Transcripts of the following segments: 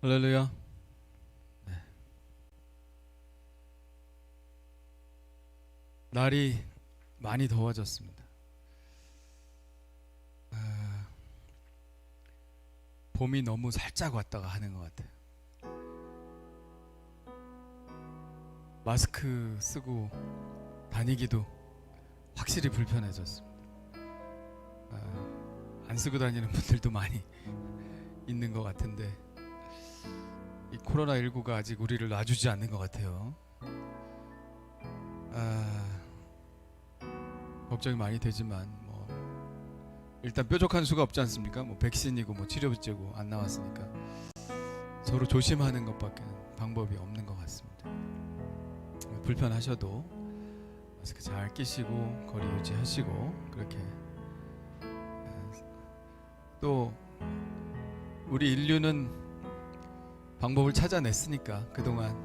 할렐루야. 네. 날이 많이 더워졌습니다. 봄이 너무 살짝 왔다가 하는 것 같아요. 마스크 쓰고 다니기도 확실히 불편해졌습니다. 안 쓰고 다니는 분들도 많이 있는 것 같은데 이 코로나19가 아직 우리를 놔주지 않는 것 같아요. 걱정이 많이 되지만 일단 뾰족한 수가 없지 않습니까? 백신이고 치료제고 안 나왔으니까 서로 조심하는 것밖에 방법이 없는 것 같습니다. 불편하셔도 마스크 잘 끼시고 거리 유지하시고 그렇게 또 우리 인류는 방법을 찾아냈으니까 그동안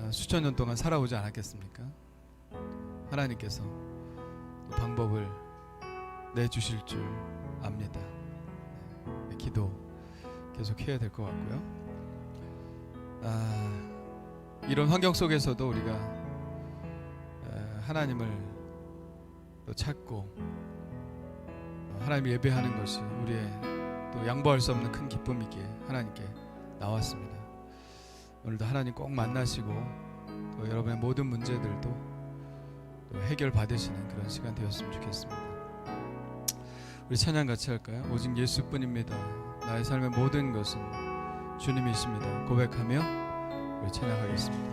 수천 년 동안 살아오지 않았겠습니까? 하나님께서 방법을 내주실 줄 압니다. 기도 계속 해야 될 것 같고요. 이런 환경 속에서도 우리가 하나님을 또 찾고 하나님을 예배하는 것이 우리의 또 양보할 수 없는 큰 기쁨이기에 하나님께 나왔습니다. 오늘도 하나님 꼭 만나시고 또 여러분의 모든 문제들도 또 해결 받으시는 그런 시간 되었으면 좋겠습니다. 우리 찬양 같이 할까요? 오직 예수뿐입니다. 나의 삶의 모든 것은 주님이십니다. 고백하며 우리 찬양하겠습니다.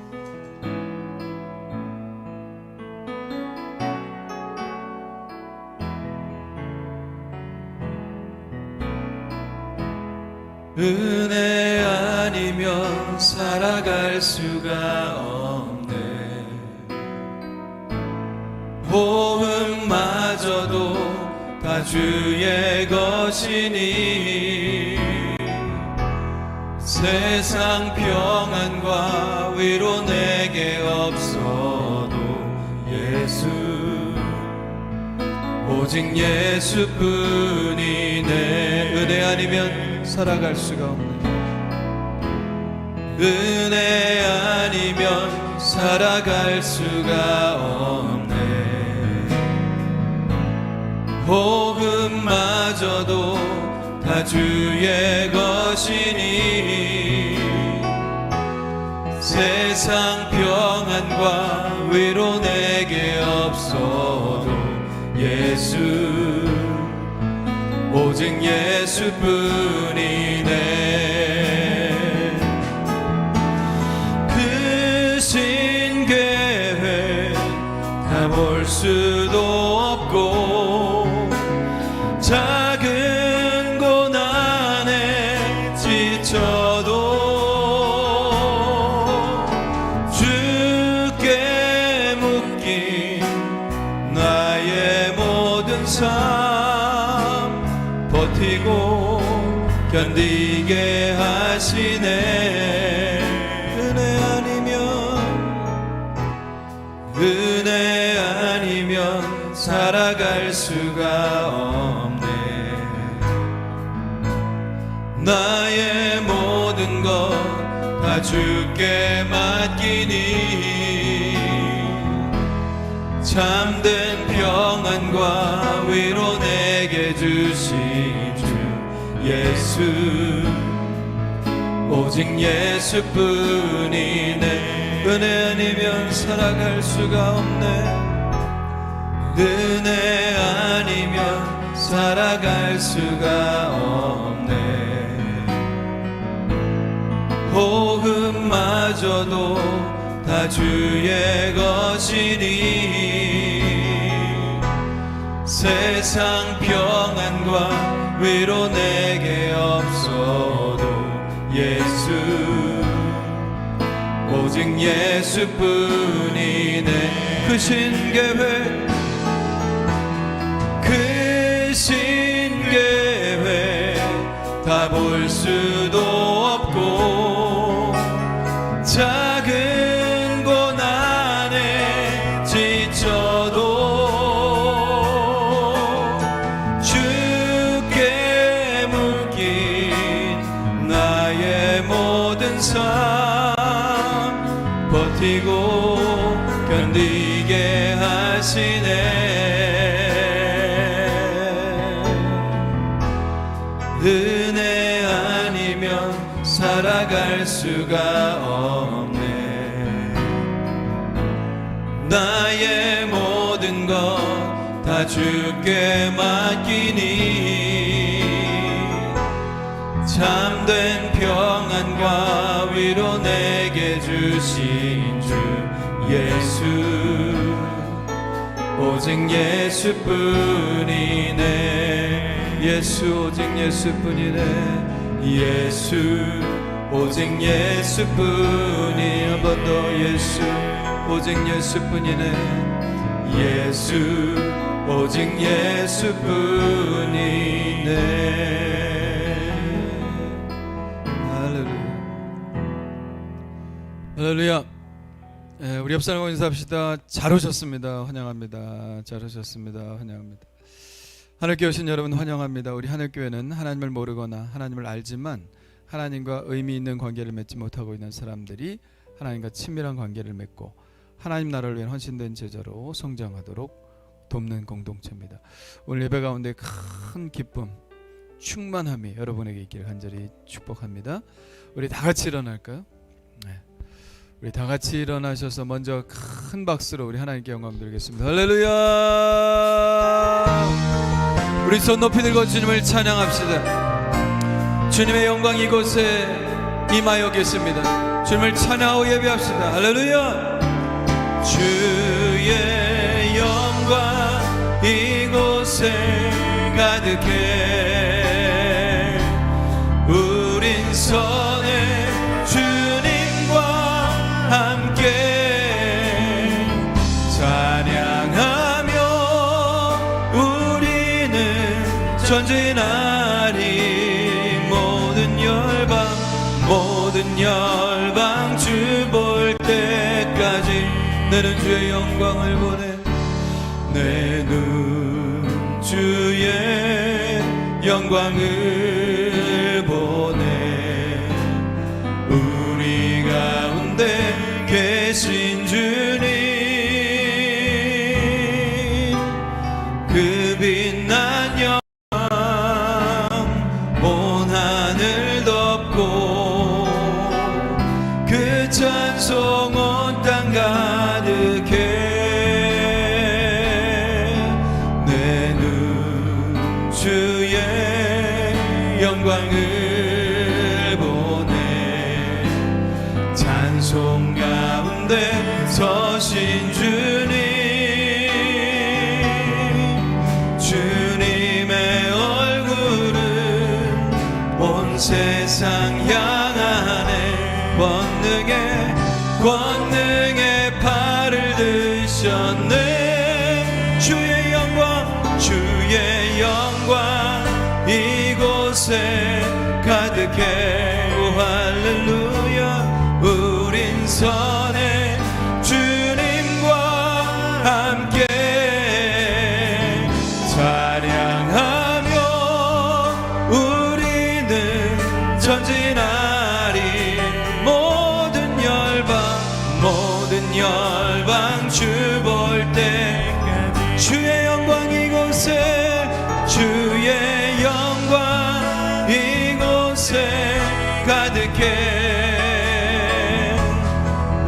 은혜 아니면 살아갈 수가 없네. 호흡마저도 다 주의 것이니 세상 평안과 위로 내게 없어도 예수 오직 예수뿐이네. 은혜 아니면 살아갈 수가 없네. 은혜 아니면 살아갈 수가 없네. 호흡마저도 다 주의 것이니 세상 평안과 위로 내게 없어도 예수 오직 예수뿐이네. 그 신계획 다 볼 수도 없고 작은 고난에 지쳐도 주께 묶인 나의 모든 삶 버티고 견디게 하시네. 은혜 아니면 살아갈 수가 없네. 나의 모든 것 다 주께 맡기니 참된 평안과 위로 내게 주신 주 예수 오직 예수뿐이네. 은혜 아니면 살아갈 수가 없네. 은혜 아니면 살아갈 수가 없네. 호흡마저도 다 주의 것이니 세상 평안과 위로 내게 없어도 예수 오직 예수뿐이네. 그 신계획 다 볼 수도 없고 작은 고난에 지쳐도 주께 묶인 나의 힘든 삶 버티고 견디게 하시네. 은혜 아니면 살아갈 수가 없네. 나의 모든 것 다 주께 맡기니 참된 평안과 위로 내게 주신 주 예수, 오직 예수뿐이네. 예수, 오직 예수뿐이네. 예수, 오직 예수뿐이. 한 번 더. 예수, 오직 예수뿐이네. 예수, 오직 예수뿐이네. 할렐루야. 우리 옆 사람과 인사합시다. 잘 오셨습니다. 환영합니다. 잘 오셨습니다. 환영합니다. 하늘교회 오신 여러분 환영합니다. 우리 하늘교회는 하나님을 모르거나 하나님을 알지만 하나님과 의미 있는 관계를 맺지 못하고 있는 사람들이 하나님과 친밀한 관계를 맺고 하나님 나라를 위한 헌신된 제자로 성장하도록 돕는 공동체입니다. 오늘 예배 가운데 큰 기쁨, 충만함이 여러분에게 있기를 간절히 축복합니다. 우리 다 같이 일어날까요? 네. 우리 다 같이 일어나셔서 먼저 큰 박수로 우리 하나님께 영광 드리겠습니다. 할렐루야. 우리 손 높이 들고 주님을 찬양합시다. 주님의 영광 이곳에 임하여 계십니다. 주님을 찬양하고 예배합시다. 할렐루야. 주의 영광 이곳에 가득해. 우린 선의 주님과 함께 찬양하며 우리는 전진하리. 모든 열방 주 볼 때까지 내는 주의 영광을 보내. 내 눈 주의 영광을 보내. 우리 가운데 계신 주님, 그 빛난 영광 온 하늘 덮고 그 찬송 온 땅 가득해. 내 눈 주의 영광을 보내. 찬송 가운데 서신 주님, 주님의 얼굴은 온 세상 향하네. 권능의 팔을 드셨네. 주의 영광 이곳에 가득해. 오 할렐루야. 우린 선의 주님과 함께 찬양하며 우리는 전진하리. 모든 열방 주 볼 때까지 주의 영광 이곳에, 주의 영광 이곳에 가득해.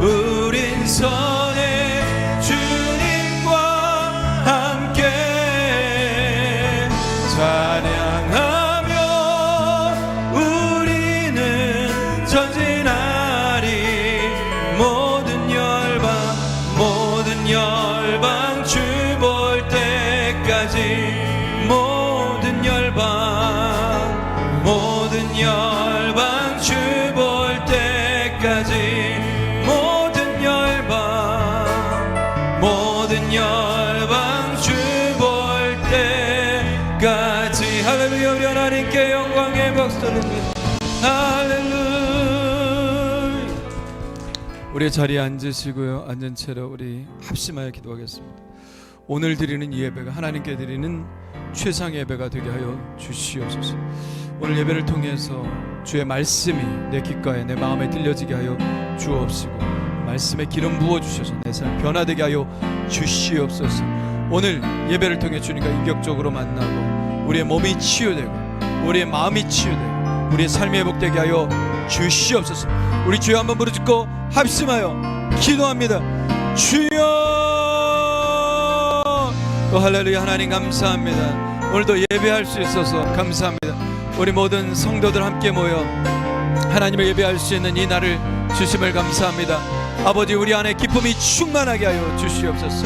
우린 선의 주님과 함께 찬양하며 우리는 전진하리. 모든 열방 주 볼 때까지. 모든 열방 주 볼 때까지. 모든 열방 주 볼 때까지. 할렐루야. 우리 하나님께 영광의 박수 드립니다. 할렐루야. 우리 자리에 앉으시고요. 앉은 채로 우리 합심하여 기도하겠습니다. 오늘 드리는 이 예배가 하나님께 드리는 최상의 예배가 되게 하여 주시옵소서. 오늘 예배를 통해서 주의 말씀이 내 귓가에 내 마음에 들려지게 하여 주옵시고 말씀에 기름 부어주셔서 내 삶 변화되게 하여 주시옵소서. 오늘 예배를 통해 주님과 인격적으로 만나고 우리의 몸이 치유되고 우리의 마음이 치유되고 우리의 삶이 회복되게 하여 주시옵소서. 우리 주여 한번 부르짖고 합심하여 기도합니다. 주여. 할렐루야. 하나님 감사합니다. 오늘도 예배할 수 있어서 감사합니다. 우리 모든 성도들 함께 모여 하나님을 예배할 수 있는 이 날을 주심을 감사합니다. 아버지, 우리 안에 기쁨이 충만하게 하여 주시옵소서.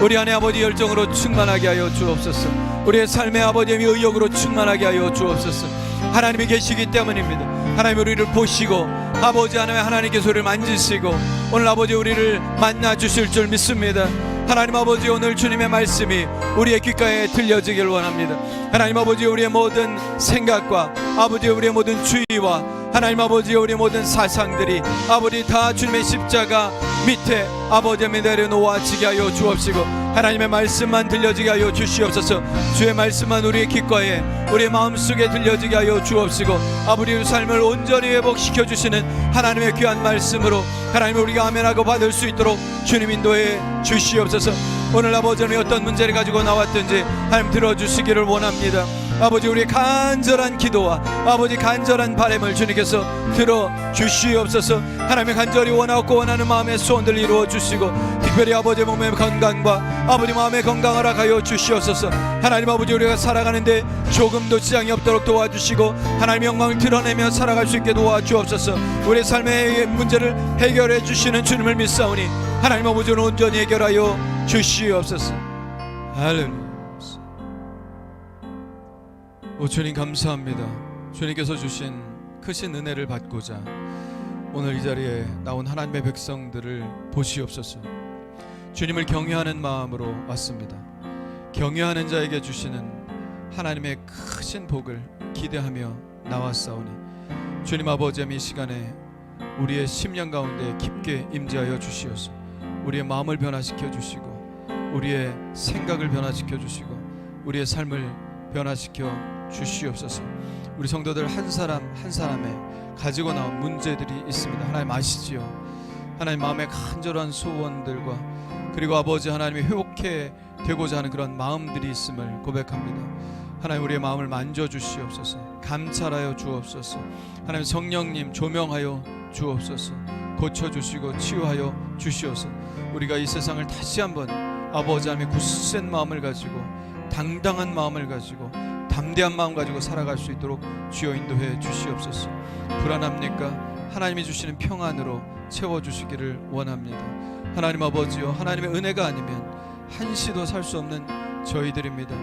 우리 안에 아버지 열정으로 충만하게 하여 주옵소서. 우리의 삶의 아버지의 의욕으로 충만하게 하여 주옵소서. 하나님이 계시기 때문입니다. 하나님 우리를 보시고 아버지 하나님께서 우리를 만지시고 오늘 아버지 우리를 만나 주실 줄 믿습니다. 하나님 아버지, 오늘 주님의 말씀이 우리의 귓가에 들려지길 원합니다. 하나님 아버지, 우리의 모든 생각과 아버지 우리의 모든 주의와 하나님 아버지 우리의 모든 사상들이 아버지 다 주님의 십자가 밑에 아버지 내려놓아지게 하여 주옵시고 하나님의 말씀만 들려지게 하여 주시옵소서. 주의 말씀만 우리의 귓가에 우리의 마음속에 들려지게 하여 주옵시고 아버지 우리 삶을 온전히 회복시켜 주시는 하나님의 귀한 말씀으로 하나님 우리가 아멘하고 받을 수 있도록 주님 인도해 주시옵소서. 오늘 아버지는 어떤 문제를 가지고 나왔든지 하나님 들어주시기를 원합니다. 아버지 우리의 간절한 기도와 아버지 간절한 바람을 주님께서 들어주시옵소서. 하나님의 간절히 원하고 원하는 마음의 소원들 이루어 주시고 특별히 아버지 몸의 건강과 아버지 마음의 건강을 하여 주시옵소서. 하나님 아버지 우리가 살아가는데 조금도 지장이 없도록 도와주시고 하나님의 영광을 드러내며 살아갈 수 있게 도와주옵소서. 우리의 삶의 문제를 해결해 주시는 주님을 믿사오니 하나님 아버지는 온전히 해결하여 주시옵소서. 할렐루야. 오 주님 감사합니다. 주님께서 주신 크신 은혜를 받고자 오늘 이 자리에 나온 하나님의 백성들을 보시옵소서. 주님을 경외하는 마음으로 왔습니다. 경외하는 자에게 주시는 하나님의 크신 복을 기대하며 나왔사오니 주님 아버지 이 시간에 우리의 심령 가운데 깊게 임재하여 주시옵소서. 우리의 마음을 변화시켜 주시고 우리의 생각을 변화시켜 주시고 우리의 삶을 변화시켜 주시옵소서. 우리 성도들 한 사람 한 사람의 가지고 나온 문제들이 있습니다. 하나님 아시지요. 하나님 마음의 간절한 소원들과 그리고 아버지 하나님이 회복해 되고자 하는 그런 마음들이 있음을 고백합니다. 하나님 우리의 마음을 만져주시옵소서. 감찰하여 주옵소서. 하나님 성령님 조명하여 주옵소서. 고쳐주시고 치유하여 주시옵소서. 우리가 이 세상을 다시 한번 아버지 하나님의 굳센 마음을 가지고 당당한 마음을 가지고 담대한 마음 가지고 살아갈 수 있도록 주여 인도해 주시옵소서. 불안합니까? 하나님이 주시는 평안으로 채워주시기를 원합니다. 하나님 아버지요, 하나님의 은혜가 아니면 한시도 살 수 없는 저희들입니다.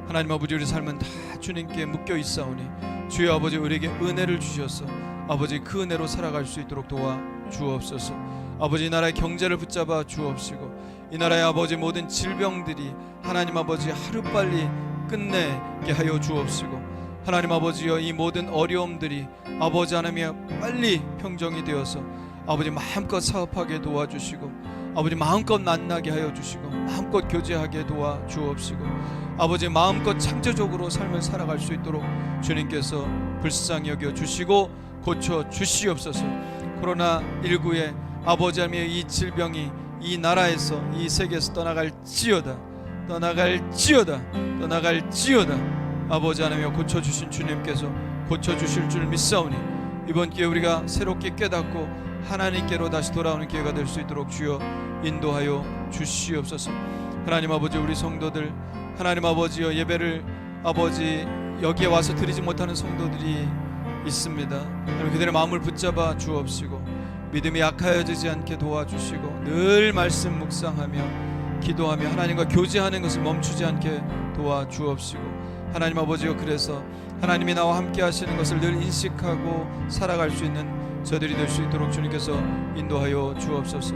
하나님 아버지 우리 삶은 다 주님께 묶여 있사오니 주여 아버지 우리에게 은혜를 주셔서 아버지 그 은혜로 살아갈 수 있도록 도와 주옵소서. 아버지 이 나라의 경제를 붙잡아 주옵시고 이 나라의 아버지 모든 질병들이 하나님 아버지 하루빨리 끝내게 하여 주옵시고 하나님 아버지여 이 모든 어려움들이 아버지 하나님이여 빨리 평정이 되어서 아버지 마음껏 사업하게 도와주시고 아버지 마음껏 만나게 하여 주시고 마음껏 교제하게 도와 주옵시고 아버지 마음껏 창조적으로 삶을 살아갈 수 있도록 주님께서 불쌍히 여겨 주시고 고쳐 주시옵소서. 코로나19의 아버지 하나님의 이 질병이 이 나라에서 이 세계에서 떠나갈지어다 아버지 하나님여 고쳐주신 주님께서 고쳐주실 줄 믿사오니 이번 기회에 우리가 새롭게 깨닫고 하나님께로 다시 돌아오는 기회가 될 수 있도록 주여 인도하여 주시옵소서. 하나님 아버지 우리 성도들 하나님 아버지여 예배를 아버지 여기에 와서 드리지 못하는 성도들이 있습니다. 하나님 그들의 마음을 붙잡아 주옵시고 믿음이 약하여지지 않게 도와주시고 늘 말씀 묵상하며 기도하며 하나님과 교제하는 것을 멈추지 않게 도와주옵시고 하나님 아버지여 그래서 하나님이 나와 함께 하시는 것을 늘 인식하고 살아갈 수 있는 저들이 될 수 있도록 주님께서 인도하여 주옵소서.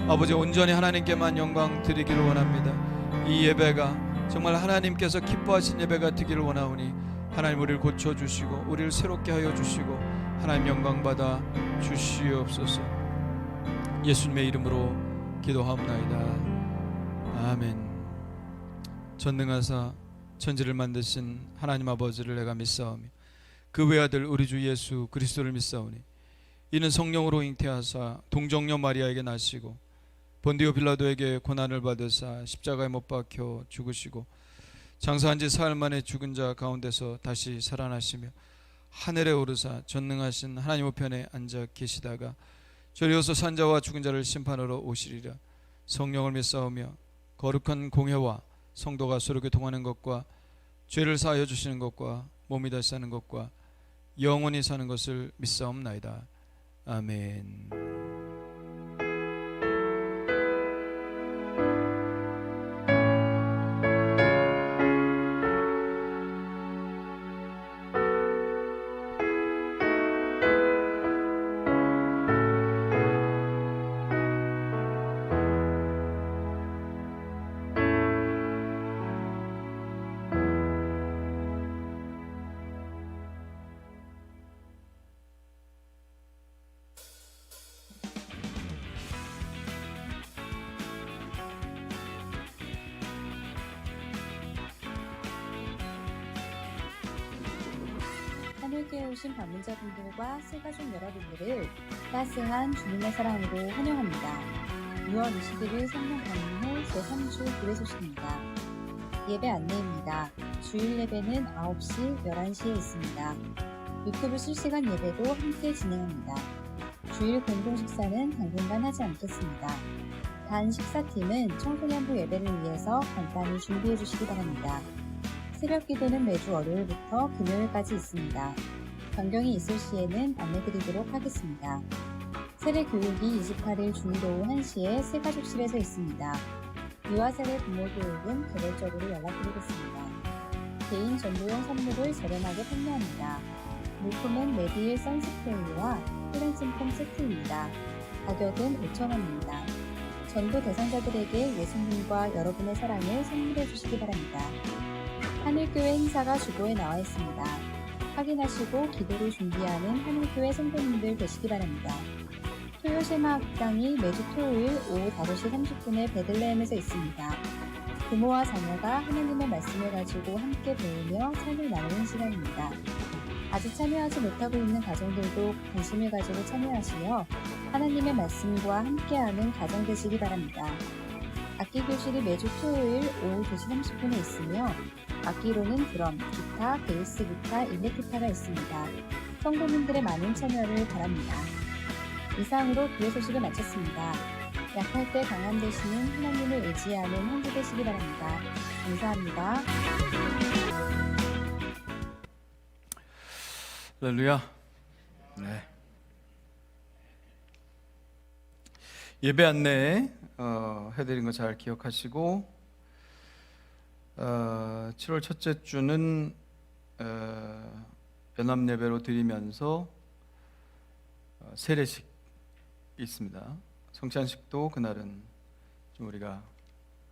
아버지 온전히 하나님께만 영광 드리기를 원합니다. 이 예배가 정말 하나님께서 기뻐하신 예배가 되기를 원하오니 하나님 우리를 고쳐주시고 우리를 새롭게 하여 주시고 하나님 영광 받아 주시옵소서. 예수님의 이름으로 기도하옵나이다. 아멘. 전능하사 천지를 만드신 하나님 아버지를 내가 믿사오며 그 외아들 우리 주 예수 그리스도를 믿사오니 이는 성령으로 잉태하사 동정녀 마리아에게 나시고 본디오 빌라도에게 고난을 받으사 십자가에 못 박혀 죽으시고 장사한 지 사흘 만에 죽은 자 가운데서 다시 살아나시며 하늘에 오르사 전능하신 하나님 우편에 앉아 계시다가 저리어서 산자와 죽은 자를 심판하러 오시리라. 성령을 믿사오며 거룩한 공회와 성도가 서로 교통하는 것과 죄를 사하여 주시는 것과 몸이 다시 사는 것과 영원히 사는 것을 믿사옵나이다. 아멘. 하늘교회 오신 방문자분들과 새가족 여러분들을 따스한 주님의 사랑으로 환영합니다. 6월 21일 성령 강림 후 제3주 교회 소식입니다. 예배 안내입니다. 주일 예배는 9시, 11시에 있습니다. 유튜브 실시간 예배도 함께 진행합니다. 주일 공동 식사는 당분간 하지 않겠습니다. 단 식사팀은 청소년부 예배를 위해서 간단히 준비해 주시기 바랍니다. 새벽 기도는 매주 월요일부터 금요일까지 있습니다. 변경이 있을 시에는 안내드리도록 하겠습니다. 세례 교육이 28일 주일 오후 1시에 새가족실에서 있습니다. 유아 세례 부모 교육은 개별적으로 연락드리겠습니다. 개인 전도용 선물을 저렴하게 판매합니다. 물품은 메디힐 선스프레이와 클렌징 폼 세트입니다. 가격은 5,000원입니다. 전도 대상자들에게 예수님과 여러분의 사랑을 선물해 주시기 바랍니다. 하늘교회 행사가 주보에 나와 있습니다. 확인하시고 기도를 준비하는 하늘교회 성도님들 되시기 바랍니다. 토요 쉐마 학당이 매주 토요일 오후 5시 30분에 베들레헴에서 있습니다. 부모와 자녀가 하나님의 말씀을 가지고 함께 배우며 삶을 나누는 시간입니다. 아직 참여하지 못하고 있는 가정들도 관심을 가지고 참여하시며 하나님의 말씀과 함께하는 가정 되시기 바랍니다. 악기 교실이 매주 토요일 오후 2시 30분에 있으며 악기로는 드럼, 기타, 베이스 기타, 일렉기타가 있습니다. 성도님들의 많은 참여를 바랍니다. 이상으로 교회 소식을 마쳤습니다. 약할 때 강한 되시는 하나님을 의지하는 한 주 되시기 바랍니다. 감사합니다. 할렐루야. 네. 예배 안내 해드린 거 잘 기억하시고 7월 첫째 주는 연합 예배로 드리면서 세례식 있습니다. 성찬식도 그날은 좀 우리가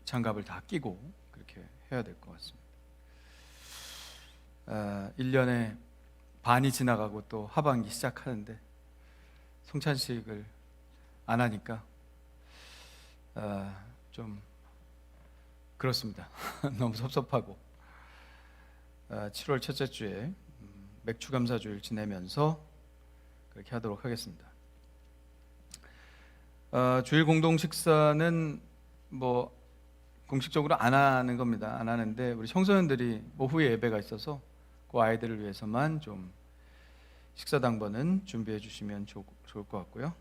장갑을 다 끼고 그렇게 해야 될 것 같습니다. 1년에 반이 지나가고 또 하반기 시작하는데 성찬식을 안 하니까 좀 그렇습니다. 너무 섭섭하고 7월 첫째 주에 맥주 감사주일 지내면서 그렇게 하도록 하겠습니다. 주일 공동 식사는 뭐 공식적으로 안 하는 겁니다. 안 하는데 우리 청소년들이 오후에 예배가 있어서 그 아이들을 위해서만 좀 식사 당번은 준비해 주시면 좋을 것 같고요.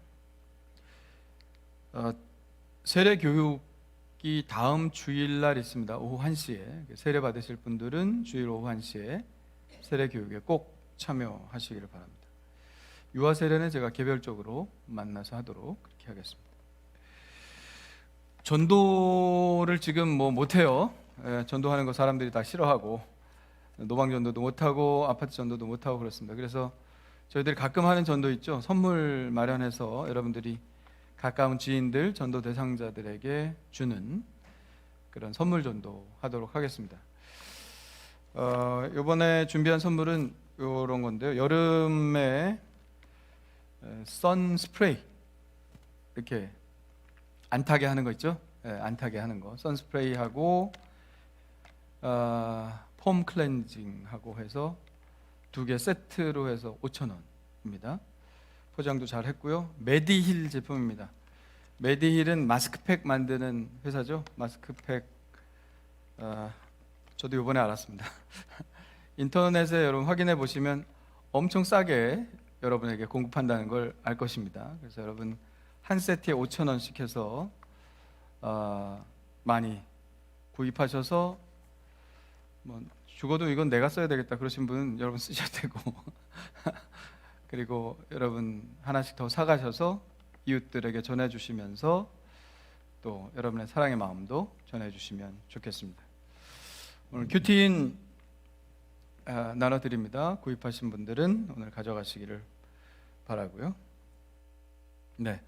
세례 교육이 다음 주일날 있습니다. 오후 1시에 세례 받으실 분들은 주일 오후 1시에 세례 교육에 꼭 참여하시기를 바랍니다. 유아 세례는 제가 개별적으로 만나서 하도록 그렇게 하겠습니다. 전도를 지금 뭐 못해요. 전도하는 거 사람들이 다 싫어하고 노방 전도도 못하고 아파트 전도도 못하고 그렇습니다. 그래서 저희들이 가끔 하는 전도 있죠. 선물 마련해서 여러분들이 가까운 지인들, 전도 대상자들에게 주는 그런 선물 전도 하도록 하겠습니다. 이번에 준비한 선물은 이런 건데요. 여름에 선 스프레이 이렇게 안 타게 하는 거 있죠? 안 타게 하는 거. 선 스프레이하고 폼 클렌징하고 해서 두 개 세트로 해서 5,000원입니다. 포장도 잘 했고요. 메디힐 제품입니다. 메디힐은 마스크팩 만드는 회사죠. 마스크팩, 저도 이번에 알았습니다. 인터넷에 여러분 확인해 보시면 엄청 싸게 여러분에게 공급한다는 걸 알 것입니다. 그래서 여러분 한 세트에 5,000원씩 해서 많이 구입하셔서 뭐 죽어도 이건 내가 써야 되겠다 그러신 분은 여러분 쓰셔도 되고 그리고 여러분 하나씩 더 사가셔서 이웃들에게 전해주시면서 또 여러분의 사랑의 마음도 전해주시면 좋겠습니다. 오늘 큐티인 나눠드립니다. 구입하신 분들은 오늘 가져가시기를 바라고요. 네,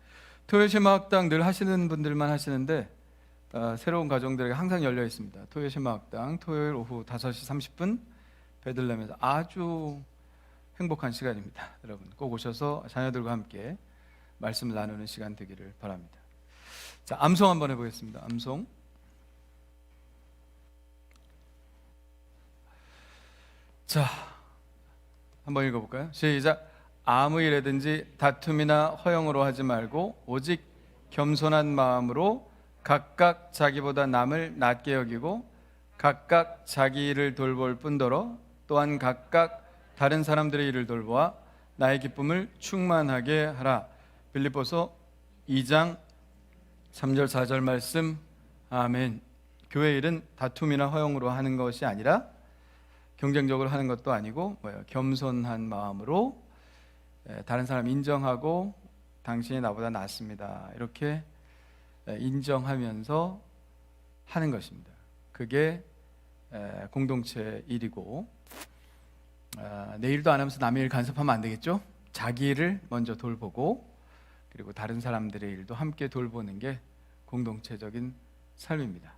토요일 신방학당 늘 하시는 분들만 하시는데 새로운 가정들에게 항상 열려 있습니다. 토요일 신방학당 토요일 오후 5시 30분 베들레헴에서 아주 행복한 시간입니다. 여러분 꼭 오셔서 자녀들과 함께 말씀을 나누는 시간 되기를 바랍니다. 자, 암송 한번 해보겠습니다. 암송. 자, 한번 읽어볼까요? 시작. 아무 일에든지 다툼이나 허영으로 하지 말고 오직 겸손한 마음으로 각각 자기보다 남을 낮게 여기고 각각 자기 일을 돌볼 뿐더러 또한 각각 다른 사람들의 일을 돌보아 나의 기쁨을 충만하게 하라. 빌립보서 2장 3절 4절 말씀. 아멘. 교회 일은 다툼이나 허영으로 하는 것이 아니라 경쟁적으로 하는 것도 아니고 겸손한 마음으로 다른 사람 인정하고 당신이 나보다 낫습니다 이렇게 인정하면서 하는 것입니다. 그게 공동체 일이고 내 일도 안 하면서 남의 일 간섭하면 안 되겠죠? 자기 일을 먼저 돌보고 그리고 다른 사람들의 일도 함께 돌보는 게 공동체적인 삶입니다.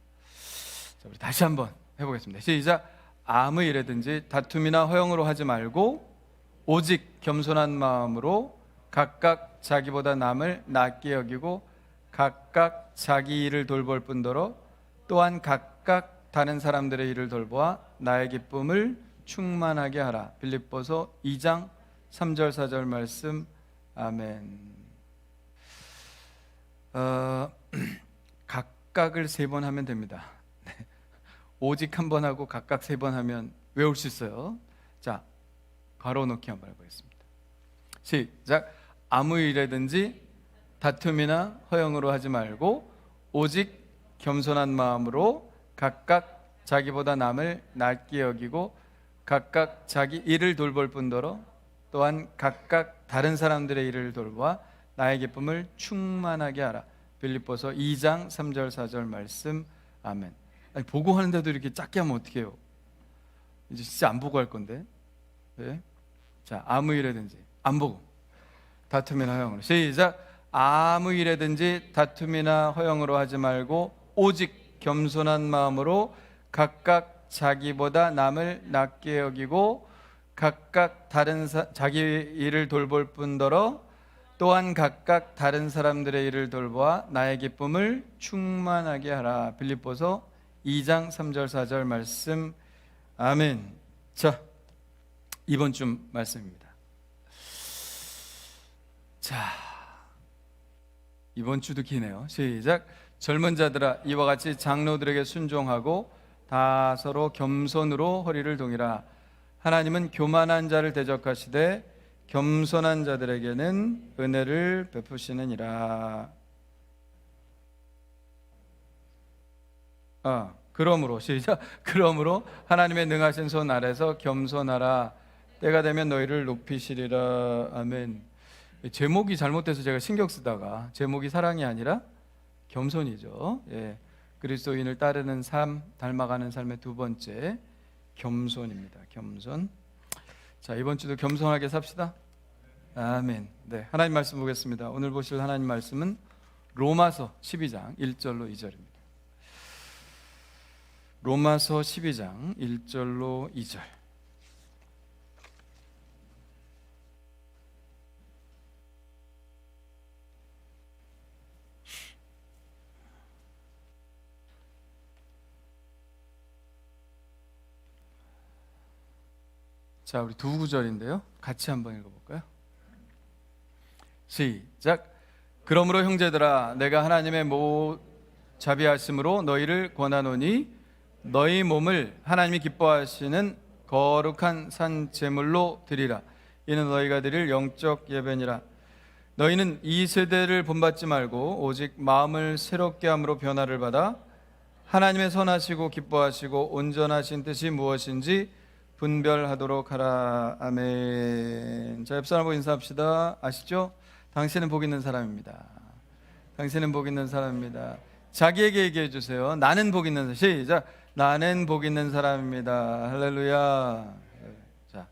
자, 우리 다시 한번 해보겠습니다. 시작. 아무 일에든지 다툼이나 허영으로 하지 말고 오직 겸손한 마음으로 각각 자기보다 남을 낮게 여기고 각각 자기 일을 돌볼 뿐더러 또한 각각 다른 사람들의 일을 돌보아 나의 기쁨을 충만하게 하라. 빌립보서 2장 3절 4절 말씀. 아멘. 각각을 3번 하면 됩니다. 오직 한 번 하고 각각 3번 하면 외울 수 있어요. 자, 괄호 넣기 한번 해보겠습니다. 시작. 아무 일에든지 다툼이나 허영으로 하지 말고 오직 겸손한 마음으로 각각 자기보다 남을 낮게 여기고 각각 자기 일을 돌볼 뿐더러 또한 각각 다른 사람들의 일을 돌보아 나의 기쁨을 충만하게 하라. 빌립보서 2장 3절 4절 말씀. 아멘. 아니, 보고 하는데도 이렇게 작게 하면 어떻게 해요? 이제 진짜 안 보고 할 건데. 네? 자, 아무 일에든지 안 보고 다툼이나 허영으로. 시작. 아무 일에든지 다툼이나 허영으로 하지 말고 오직 겸손한 마음으로 각각 자기보다 남을 낮게 여기고 각각 다른 자기 일을 돌볼 뿐더러 또한 각각 다른 사람들의 일을 돌보아 나의 기쁨을 충만하게 하라. 빌립보서 2장 3절 4절 말씀. 아멘. 자, 이번 주 말씀입니다. 자, 이번 주도 기네요. 시작. 젊은 자들아 이와 같이 장로들에게 순종하고 다 서로 겸손으로 허리를 동이라. 하나님은 교만한 자를 대적하시되 겸손한 자들에게는 은혜를 베푸시느니라. 그러므로 시작. 그러므로 하나님의 능하신 손 아래서 겸손하라. 때가 되면 너희를 높이시리라. 아멘. 제목이 잘못돼서 제가 신경 쓰다가 제목이 사랑이 아니라 겸손이죠. 예. 그리스도인을 따르는 삶, 닮아가는 삶의 두 번째 겸손입니다. 겸손. 자, 이번 주도 겸손하게 삽시다. 아멘. 네, 하나님 말씀 보겠습니다. 오늘 보실 하나님 말씀은 로마서 12장 1절로 2절입니다. 로마서 12장 1절로 2절. 자, 우리 두 구절인데요. 같이 한번 읽어볼까요? 시작. 그러므로 형제들아, 내가 하나님의 자비하심으로 너희를 권하노니 너희 몸을 하나님이 기뻐하시는 거룩한 산 제물로 드리라. 이는 너희가 드릴 영적 예배니라. 너희는 이 세대를 본받지 말고 오직 마음을 새롭게 함으로 변화를 받아 하나님의 선하시고 기뻐하시고 온전하신 뜻이 무엇인지 분별하도록 하라. 아멘. 자, 옆 사람하고 인사합시다. 아시죠? 당신은 복 있는 사람입니다. 당신은 복 있는 사람입니다. 자기에게 얘기해 주세요. 나는 복 있는 사람. 시작. 나는 복 있는 사람입니다. 할렐루야. 자,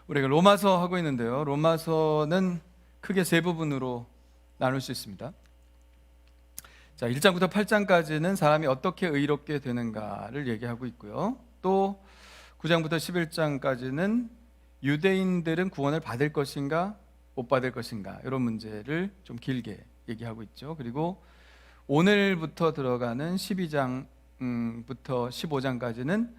우리가 로마서 하고 있는데요. 로마서는 크게 세 부분으로 나눌 수 있습니다. 자, 1장부터 8장까지는 사람이 어떻게 의롭게 되는가를 얘기하고 있고요. 또 9장부터 11장까지는 유대인들은 구원을 받을 것인가 못 받을 것인가 이런 문제를 좀 길게 얘기하고 있죠. 그리고 오늘부터 들어가는 12장부터 15장까지는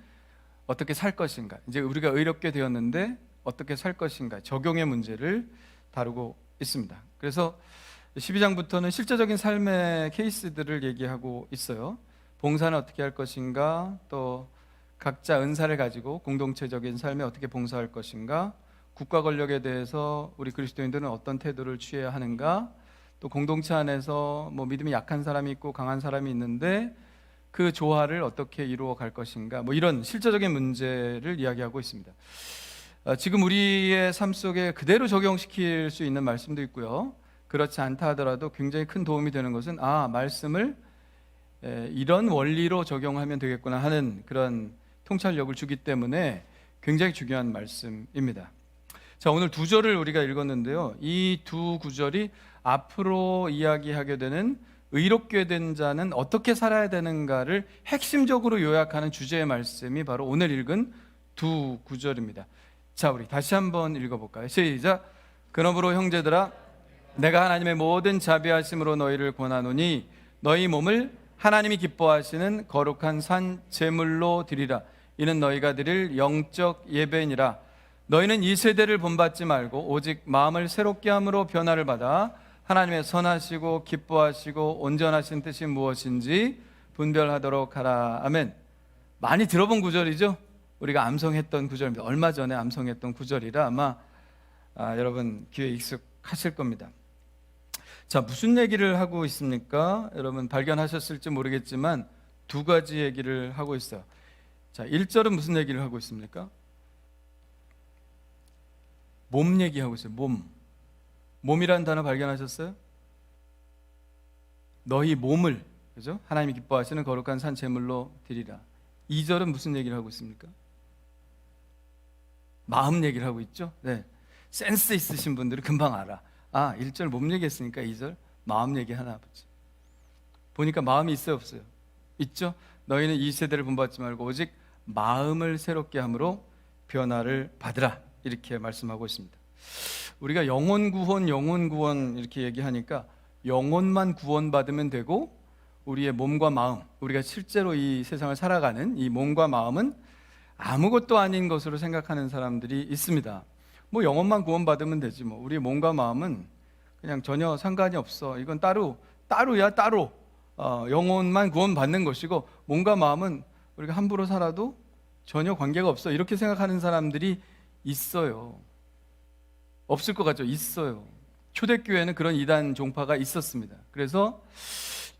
어떻게 살 것인가, 이제 우리가 의롭게 되었는데 어떻게 살 것인가, 적용의 문제를 다루고 있습니다. 그래서 12장부터는 실제적인 삶의 케이스들을 얘기하고 있어요. 봉사는 어떻게 할 것인가, 또 각자 은사를 가지고 공동체적인 삶에 어떻게 봉사할 것인가, 국가 권력에 대해서 우리 그리스도인들은 어떤 태도를 취해야 하는가, 또 공동체 안에서 뭐 믿음이 약한 사람이 있고 강한 사람이 있는데 그 조화를 어떻게 이루어 갈 것인가, 뭐 이런 실제적인 문제를 이야기하고 있습니다. 지금 우리의 삶 속에 그대로 적용시킬 수 있는 말씀도 있고요. 그렇지 않다 하더라도 굉장히 큰 도움이 되는 것은 말씀을 이런 원리로 적용하면 되겠구나 하는 그런 통찰력을 주기 때문에 굉장히 중요한 말씀입니다. 자, 오늘 두 절을 우리가 읽었는데요. 이 두 구절이 앞으로 이야기하게 되는 의롭게 된 자는 어떻게 살아야 되는가를 핵심적으로 요약하는 주제의 말씀이 바로 오늘 읽은 두 구절입니다. 자, 우리 다시 한번 읽어볼까요? 시작. 그러므로 형제들아, 내가 하나님의 모든 자비하심으로 너희를 권하노니 너희 몸을 하나님이 기뻐하시는 거룩한 산 제물로 드리라. 이는 너희가 드릴 영적 예배니라. 너희는 이 세대를 본받지 말고 오직 마음을 새롭게 함으로 변화를 받아 하나님의 선하시고 기뻐하시고 온전하신 뜻이 무엇인지 분별하도록 하라. 아멘. 많이 들어본 구절이죠? 우리가 암송했던 구절입니다. 얼마 전에 암송했던 구절이라 아마 여러분 귀에 익숙하실 겁니다. 자, 무슨 얘기를 하고 있습니까? 여러분 발견하셨을지 모르겠지만 두 가지 얘기를 하고 있어요. 자, 1절은 무슨 얘기를 하고 있습니까? 몸 얘기하고 있어요. 몸이라는 단어 발견하셨어요? 너희 몸을, 그죠? 하나님이 기뻐하시는 거룩한 산 제물로 드리라. 2절은 무슨 얘기를 하고 있습니까? 마음 얘기를 하고 있죠? 네. 센스 있으신 분들은 금방 알아. 1절 몸 얘기했으니까 2절 마음 얘기 하나 보지. 보니까 마음이 있어요, 없어요? 있죠? 너희는 이 세대를 본받지 말고 오직 마음을 새롭게 함으로 변화를 받으라. 이렇게 말씀하고 있습니다. 우리가 영혼 구원 이렇게 얘기하니까 영혼만 구원받으면 되고 우리의 몸과 마음, 우리가 실제로 이 세상을 살아가는 이 몸과 마음은 아무것도 아닌 것으로 생각하는 사람들이 있습니다. 뭐 영혼만 구원받으면 되지 뭐. 우리 몸과 마음은 그냥 전혀 상관이 없어. 이건 따로야. 영혼만 구원받는 것이고 몸과 마음은 우리가 함부로 살아도 전혀 관계가 없어. 이렇게 생각하는 사람들이 있어요. 없을 것 같죠? 있어요. 초대교회는 그런 이단 종파가 있었습니다. 그래서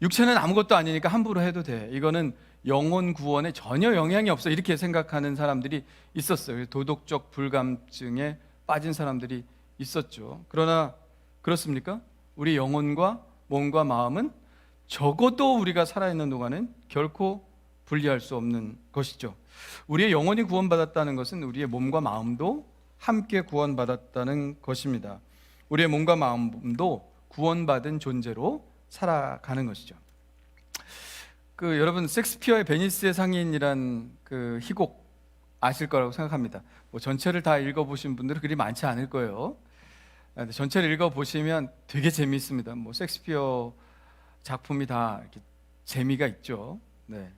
육체는 아무것도 아니니까 함부로 해도 돼. 이거는 영혼 구원에 전혀 영향이 없어. 이렇게 생각하는 사람들이 있었어요. 도덕적 불감증에 빠진 사람들이 있었죠. 그러나 그렇습니까? 우리 영혼과 몸과 마음은 적어도 우리가 살아있는 동안은 결코 분리할 수 없는 것이죠. 우리의 영혼이 구원받았다는 것은 우리의 몸과 마음도 함께 구원받았다는 것입니다. 우리의 몸과 마음도 구원받은 존재로 살아가는 것이죠. 여러분 섹스피어의 베니스의 상인이란 그 희곡 아실 거라고 생각합니다. 뭐 전체를 다 읽어보신 분들은 그리 많지 않을 거예요. 전체를 읽어보시면 되게 재미있습니다. 뭐 섹스피어 작품이 다 이렇게 재미가 있죠. 네.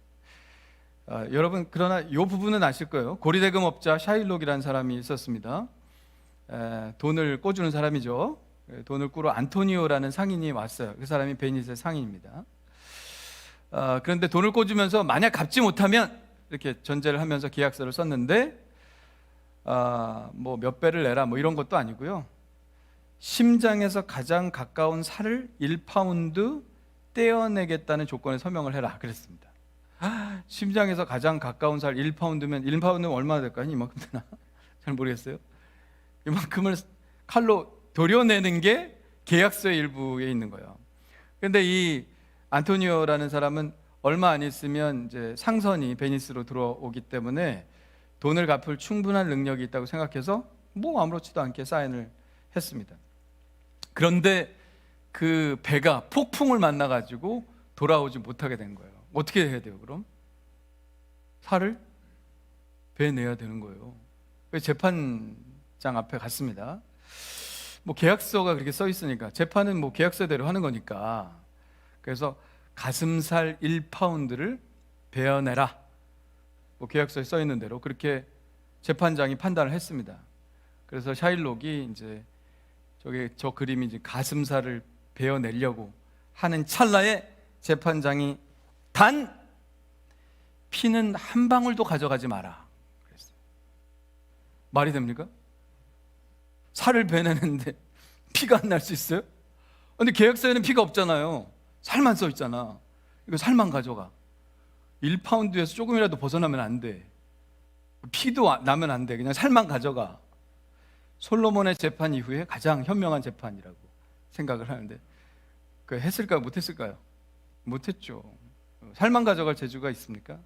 여러분 그러나 이 부분은 아실 거예요. 고리대금업자 샤일록이라는 사람이 있었습니다. 돈을 꿔주는 사람이죠. 돈을 꾸러 안토니오라는 상인이 왔어요. 그 사람이 베니스의 상인입니다. 그런데 돈을 꿔주면서 만약 갚지 못하면 이렇게 전제를 하면서 계약서를 썼는데 뭐 몇 배를 내라 뭐 이런 것도 아니고요. 심장에서 가장 가까운 살을 1파운드 떼어내겠다는 조건에 서명을 해라 그랬습니다. 심장에서 가장 가까운 살 1파운드면 1파운드면 얼마나 될까요? 이만큼 되나? 잘 모르겠어요. 이만큼을 칼로 도려내는 게 계약서의 일부에 있는 거예요. 그런데 이 안토니오라는 사람은 얼마 안 있으면 이제 상선이 베니스로 들어오기 때문에 돈을 갚을 충분한 능력이 있다고 생각해서 뭐 아무렇지도 않게 사인을 했습니다. 그런데 그 배가 폭풍을 만나가지고 돌아오지 못하게 된 거예요. 어떻게 해야 돼요, 그럼? 살을 배에 내야 되는 거예요. 재판장 앞에 갔습니다. 뭐 계약서가 그렇게 써 있으니까 재판은 뭐 계약서대로 하는 거니까 그래서 가슴살 1파운드를 베어내라. 뭐 계약서에 써 있는 대로 그렇게 재판장이 판단을 했습니다. 그래서 샤일록이 이제 저 그림이 이제 가슴살을 베어내려고 하는 찰나에 재판장이 단 피는 한 방울도 가져가지 마라 그랬어요. 말이 됩니까? 살을 베내는데 피가 안 날 수 있어요? 근데 계약서에는 피가 없잖아요. 살만 써 있잖아. 이거 살만 가져가. 1파운드에서 조금이라도 벗어나면 안 돼. 피도 나면 안 돼. 그냥 살만 가져가. 솔로몬의 재판 이후에 가장 현명한 재판이라고 생각을 하는데 그 했을까요? 못했을까요? 못했죠. 살만 가져갈 재주가 있습니까?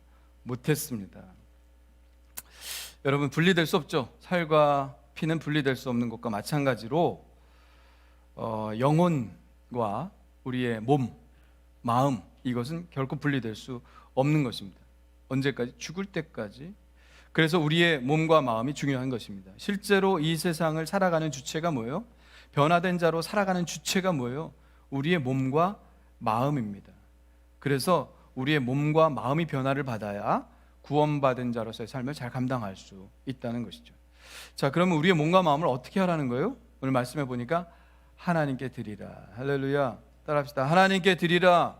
못했습니다. 여러분 분리될 수 없죠. 살과 피는 분리될 수 없는 것과 마찬가지로 영혼과 우리의 몸, 마음 이것은 결코 분리될 수 없는 것입니다. 언제까지? 죽을 때까지. 그래서 우리의 몸과 마음이 중요한 것입니다. 실제로 이 세상을 살아가는 주체가 뭐예요? 변화된 자로 살아가는 주체가 뭐예요? 우리의 몸과 마음입니다. 그래서 우리의 몸과 마음이 변화를 받아야 구원받은 자로서의 삶을 잘 감당할 수 있다는 것이죠. 자, 그러면 우리의 몸과 마음을 어떻게 하라는 거예요? 오늘 말씀해 보니까 하나님께 드리라. 할렐루야. 따라합시다. 하나님께 드리라.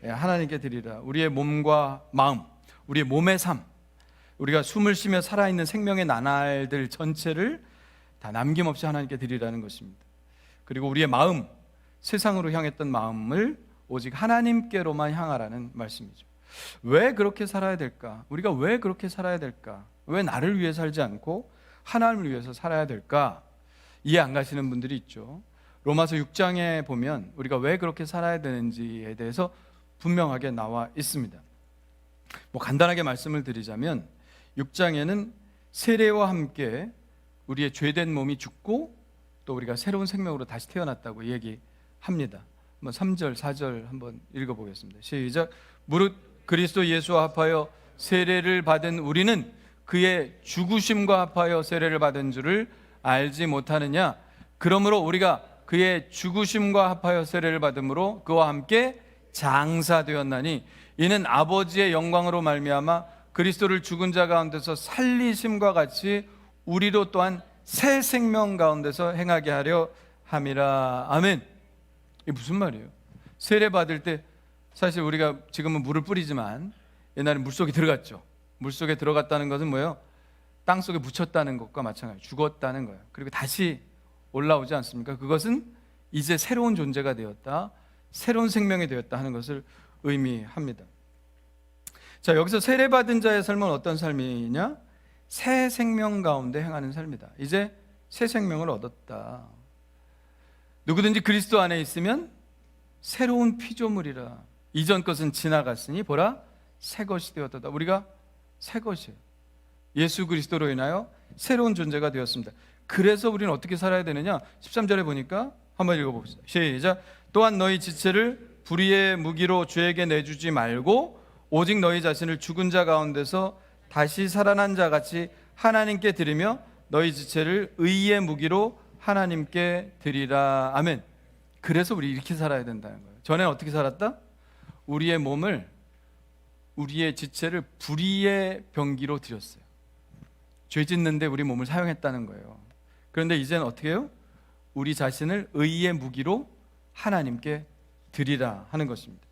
네, 하나님께 드리라. 우리의 몸과 마음, 우리의 몸의 삶, 우리가 숨을 쉬며 살아있는 생명의 나날들 전체를 다 남김없이 하나님께 드리라는 것입니다. 그리고 우리의 마음, 세상으로 향했던 마음을 오직 하나님께로만 향하라는 말씀이죠. 왜 그렇게 살아야 될까? 우리가 왜 그렇게 살아야 될까? 왜 나를 위해 살지 않고 하나님을 위해서 살아야 될까? 이해 안 가시는 분들이 있죠. 로마서 6장에 보면 우리가 왜 그렇게 살아야 되는지에 대해서 분명하게 나와 있습니다. 뭐 간단하게 말씀을 드리자면 6장에는 세례와 함께 우리의 죄된 몸이 죽고 또 우리가 새로운 생명으로 다시 태어났다고 얘기합니다. 3절, 4절 한번 읽어보겠습니다. 시작. 무릇 그리스도 예수와 합하여 세례를 받은 우리는 그의 죽으심과 합하여 세례를 받은 줄을 알지 못하느냐? 그러므로 우리가 그의 죽으심과 합하여 세례를 받음으로 그와 함께 장사되었나니 이는 아버지의 영광으로 말미암아 그리스도를 죽은 자 가운데서 살리심과 같이 우리로 또한 새 생명 가운데서 행하게 하려 함이라. 아멘. 이게 무슨 말이에요? 세례 받을 때 사실 우리가 지금은 물을 뿌리지만 옛날에 물속에 들어갔죠. 물속에 들어갔다는 것은 뭐예요? 땅속에 묻혔다는 것과 마찬가지예요. 죽었다는 거예요. 그리고 다시 올라오지 않습니까? 그것은 이제 새로운 존재가 되었다, 새로운 생명이 되었다 하는 것을 의미합니다. 자, 여기서 세례받은 자의 삶은 어떤 삶이냐? 새 생명 가운데 행하는 삶이다. 이제 새 생명을 얻었다. 누구든지 그리스도 안에 있으면 새로운 피조물이라. 이전 것은 지나갔으니 보라 새 것이 되었다. 우리가 새 것이에요. 예수 그리스도로 인하여 새로운 존재가 되었습니다. 그래서 우리는 어떻게 살아야 되느냐? 13절에 보니까 한번 읽어봅시다. 시작. 또한 너희 지체를 불의의 무기로 죄에게 내주지 말고 오직 너희 자신을 죽은 자 가운데서 다시 살아난 자 같이 하나님께 드리며 너희 지체를 의의 무기로 하나님께 드리라. 아멘. 그래서 우리 이렇게 살아야 된다는 거예요. 전에는 어떻게 살았다? 우리의 몸을 우리의 지체를 불의의 병기로 드렸어요. 죄 짓는데 우리 몸을 사용했다는 거예요. 그런데 이제는 어떻게 해요? 우리 자신을 의의 무기로 하나님께 드리라 하는 것입니다.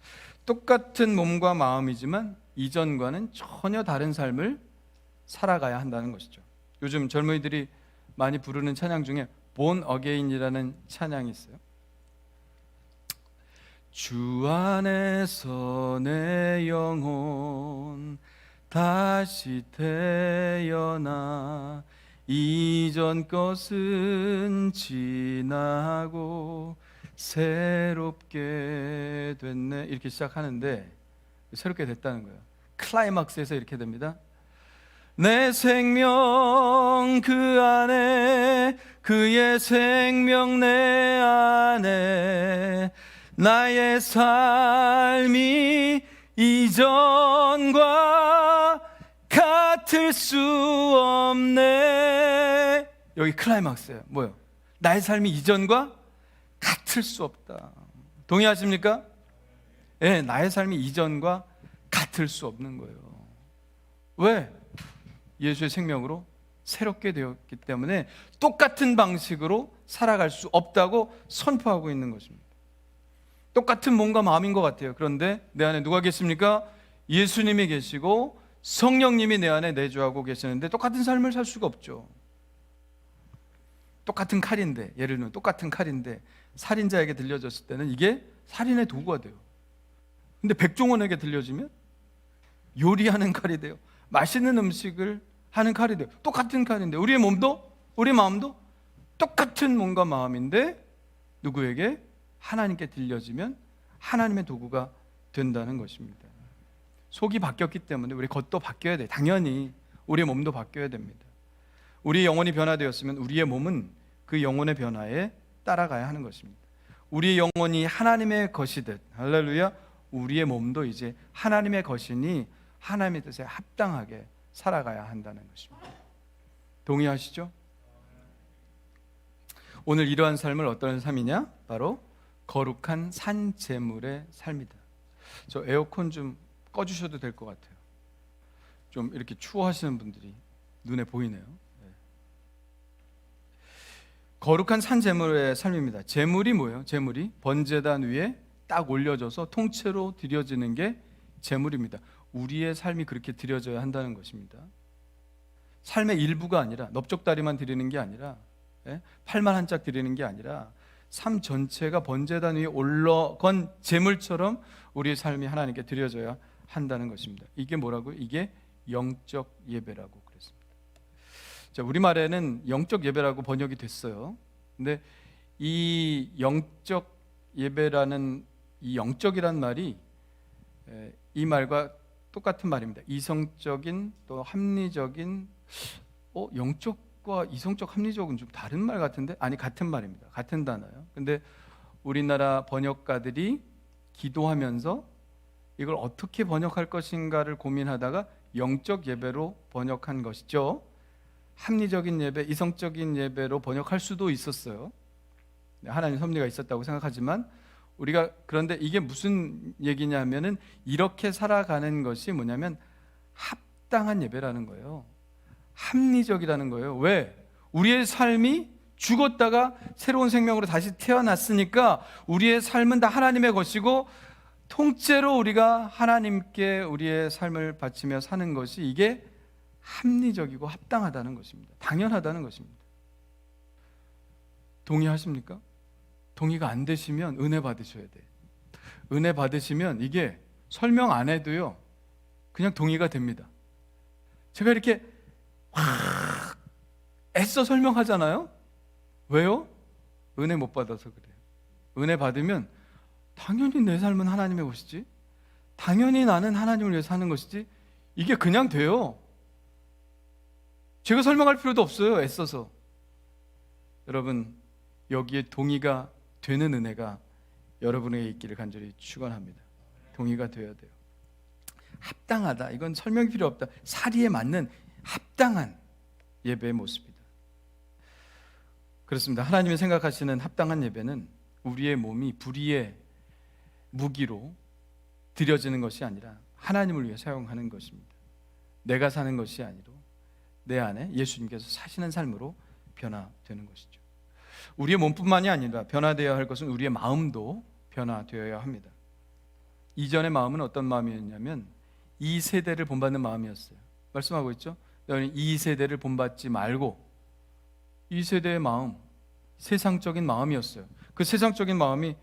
똑같은 몸과 마음이지만 이전과는 전혀 다른 삶을 살아가야 한다는 것이죠. 요즘 젊은이들이 많이 부르는 찬양 중에 Born Again이라는 찬양이 있어요. 주 안에서 내 영혼 다시 태어나 이전 것은 지나고 새롭게 됐네, 이렇게 시작하는데 새롭게 됐다는 거예요. 클라이막스에서 이렇게 됩니다. 내 생명 그 안에, 그의 생명 내 안에, 나의 삶이 이전과 같을 수 없네. 여기 클라이막스예요. 뭐요? 나의 삶이 이전과 같을 수 없다. 동의하십니까? 네, 나의 삶이 이전과 같을 수 없는 거예요. 왜? 예수의 생명으로 새롭게 되었기 때문에 똑같은 방식으로 살아갈 수 없다고 선포하고 있는 것입니다. 똑같은 몸과 마음인 것 같아요. 그런데 내 안에 누가 계십니까? 예수님이 계시고 성령님이 내 안에 내주하고 계시는데 똑같은 삶을 살 수가 없죠. 똑같은 칼인데, 예를 들면 똑같은 칼인데 살인자에게 들려졌을 때는 이게 살인의 도구가 돼요. 근데 백종원에게 들려지면 요리하는 칼이 돼요. 맛있는 음식을 하는 칼이 돼요. 똑같은 칼인데 우리의 몸도, 우리 마음도 똑같은 몸과 마음인데 누구에게? 하나님께 들려지면 하나님의 도구가 된다는 것입니다. 속이 바뀌었기 때문에 우리 겉도 바뀌어야 돼요. 당연히 우리의 몸도 바뀌어야 됩니다. 우리 영혼이 변화되었으면 우리의 몸은 그 영혼의 변화에 따라가야 하는 것입니다. 우리의 영혼이 하나님의 것이듯, 할렐루야, 우리의 몸도 이제 하나님의 것이니 하나님의 뜻에 합당하게 살아가야 한다는 것입니다. 동의하시죠? 오늘 이러한 삶을 어떤 삶이냐? 바로 거룩한 산제물의 삶이다. 저 에어컨 좀 꺼주셔도 될 것 같아요. 좀 이렇게 추워하시는 분들이 눈에 보이네요. 네. 거룩한 산제물의 삶입니다. 제물이 뭐예요? 제물이 번제단 위에 딱 올려져서 통째로 드려지는 게 제물입니다. 우리의 삶이 그렇게 드려져야 한다는 것입니다. 삶의 일부가 아니라, 넓적다리만 드리는 게 아니라, 팔만 한 짝 드리는 게 아니라 삶 전체가 번제단 위에 올라건 제물처럼 우리의 삶이 하나님께 드려져야 한다는 것입니다. 이게 뭐라고요? 이게 영적 예배라고 그랬습니다. 자, 우리말에는 영적 예배라고 번역이 됐어요. 근데 이 영적 예배라는 이 영적이란 말이 이 말과 똑같은 말입니다. 이성적인 또 합리적인, 영적과 이성적 합리적은 좀 다른 말 같은데, 아니 같은 말입니다. 같은 단어예요. 근데 우리나라 번역가들이 기도하면서 이걸 어떻게 번역할 것인가를 고민하다가 영적 예배로 번역한 것이죠. 합리적인 예배, 이성적인 예배로 번역할 수도 있었어요. 하나님 섭리가 있었다고 생각하지만 우리가, 그런데 이게 무슨 얘기냐면은 이렇게 살아가는 것이 뭐냐면 합당한 예배라는 거예요. 합리적이라는 거예요. 왜? 우리의 삶이 죽었다가 새로운 생명으로 다시 태어났으니까 우리의 삶은 다 하나님의 것이고 통째로 우리가 하나님께 우리의 삶을 바치며 사는 것이, 이게 합리적이고 합당하다는 것입니다. 당연하다는 것입니다. 동의하십니까? 동의가 안 되시면 은혜 받으셔야 돼요. 은혜 받으시면 이게 설명 안 해도요 그냥 동의가 됩니다. 제가 이렇게 확 애써 설명하잖아요. 왜요? 은혜 못 받아서 그래요. 은혜 받으면 당연히 내 삶은 하나님의 것이지, 당연히 나는 하나님을 위해 사는 것이지, 이게 그냥 돼요. 제가 설명할 필요도 없어요. 애써서. 여러분, 여기에 동의가 되는 은혜가 여러분에게 있기를 간절히 축원합니다. 동의가 되어야 돼요. 합당하다, 이건 설명이 필요 없다. 사리에 맞는 합당한 예배의 모습이다. 그렇습니다. 하나님이 생각하시는 합당한 예배는 우리의 몸이 불의의 무기로 드려지는 것이 아니라 하나님을 위해 사용하는 것입니다. 내가 사는 것이 아니라 내 안에 예수님께서 사시는 삶으로 변화되는 것이죠. 우리의 몸뿐만이 아니라 변화되어야 할 것은 우리의 마음도 변화되어야 합니다. 이전의 마음은 어떤 마음이었냐면 이 세대를 본받는 마음이었어요. 말씀하고 있죠. 너는 이 세대를 본받지 말고, 이 세대의 마음, 세상적인 마음이었어요. 그 세상적인 마음이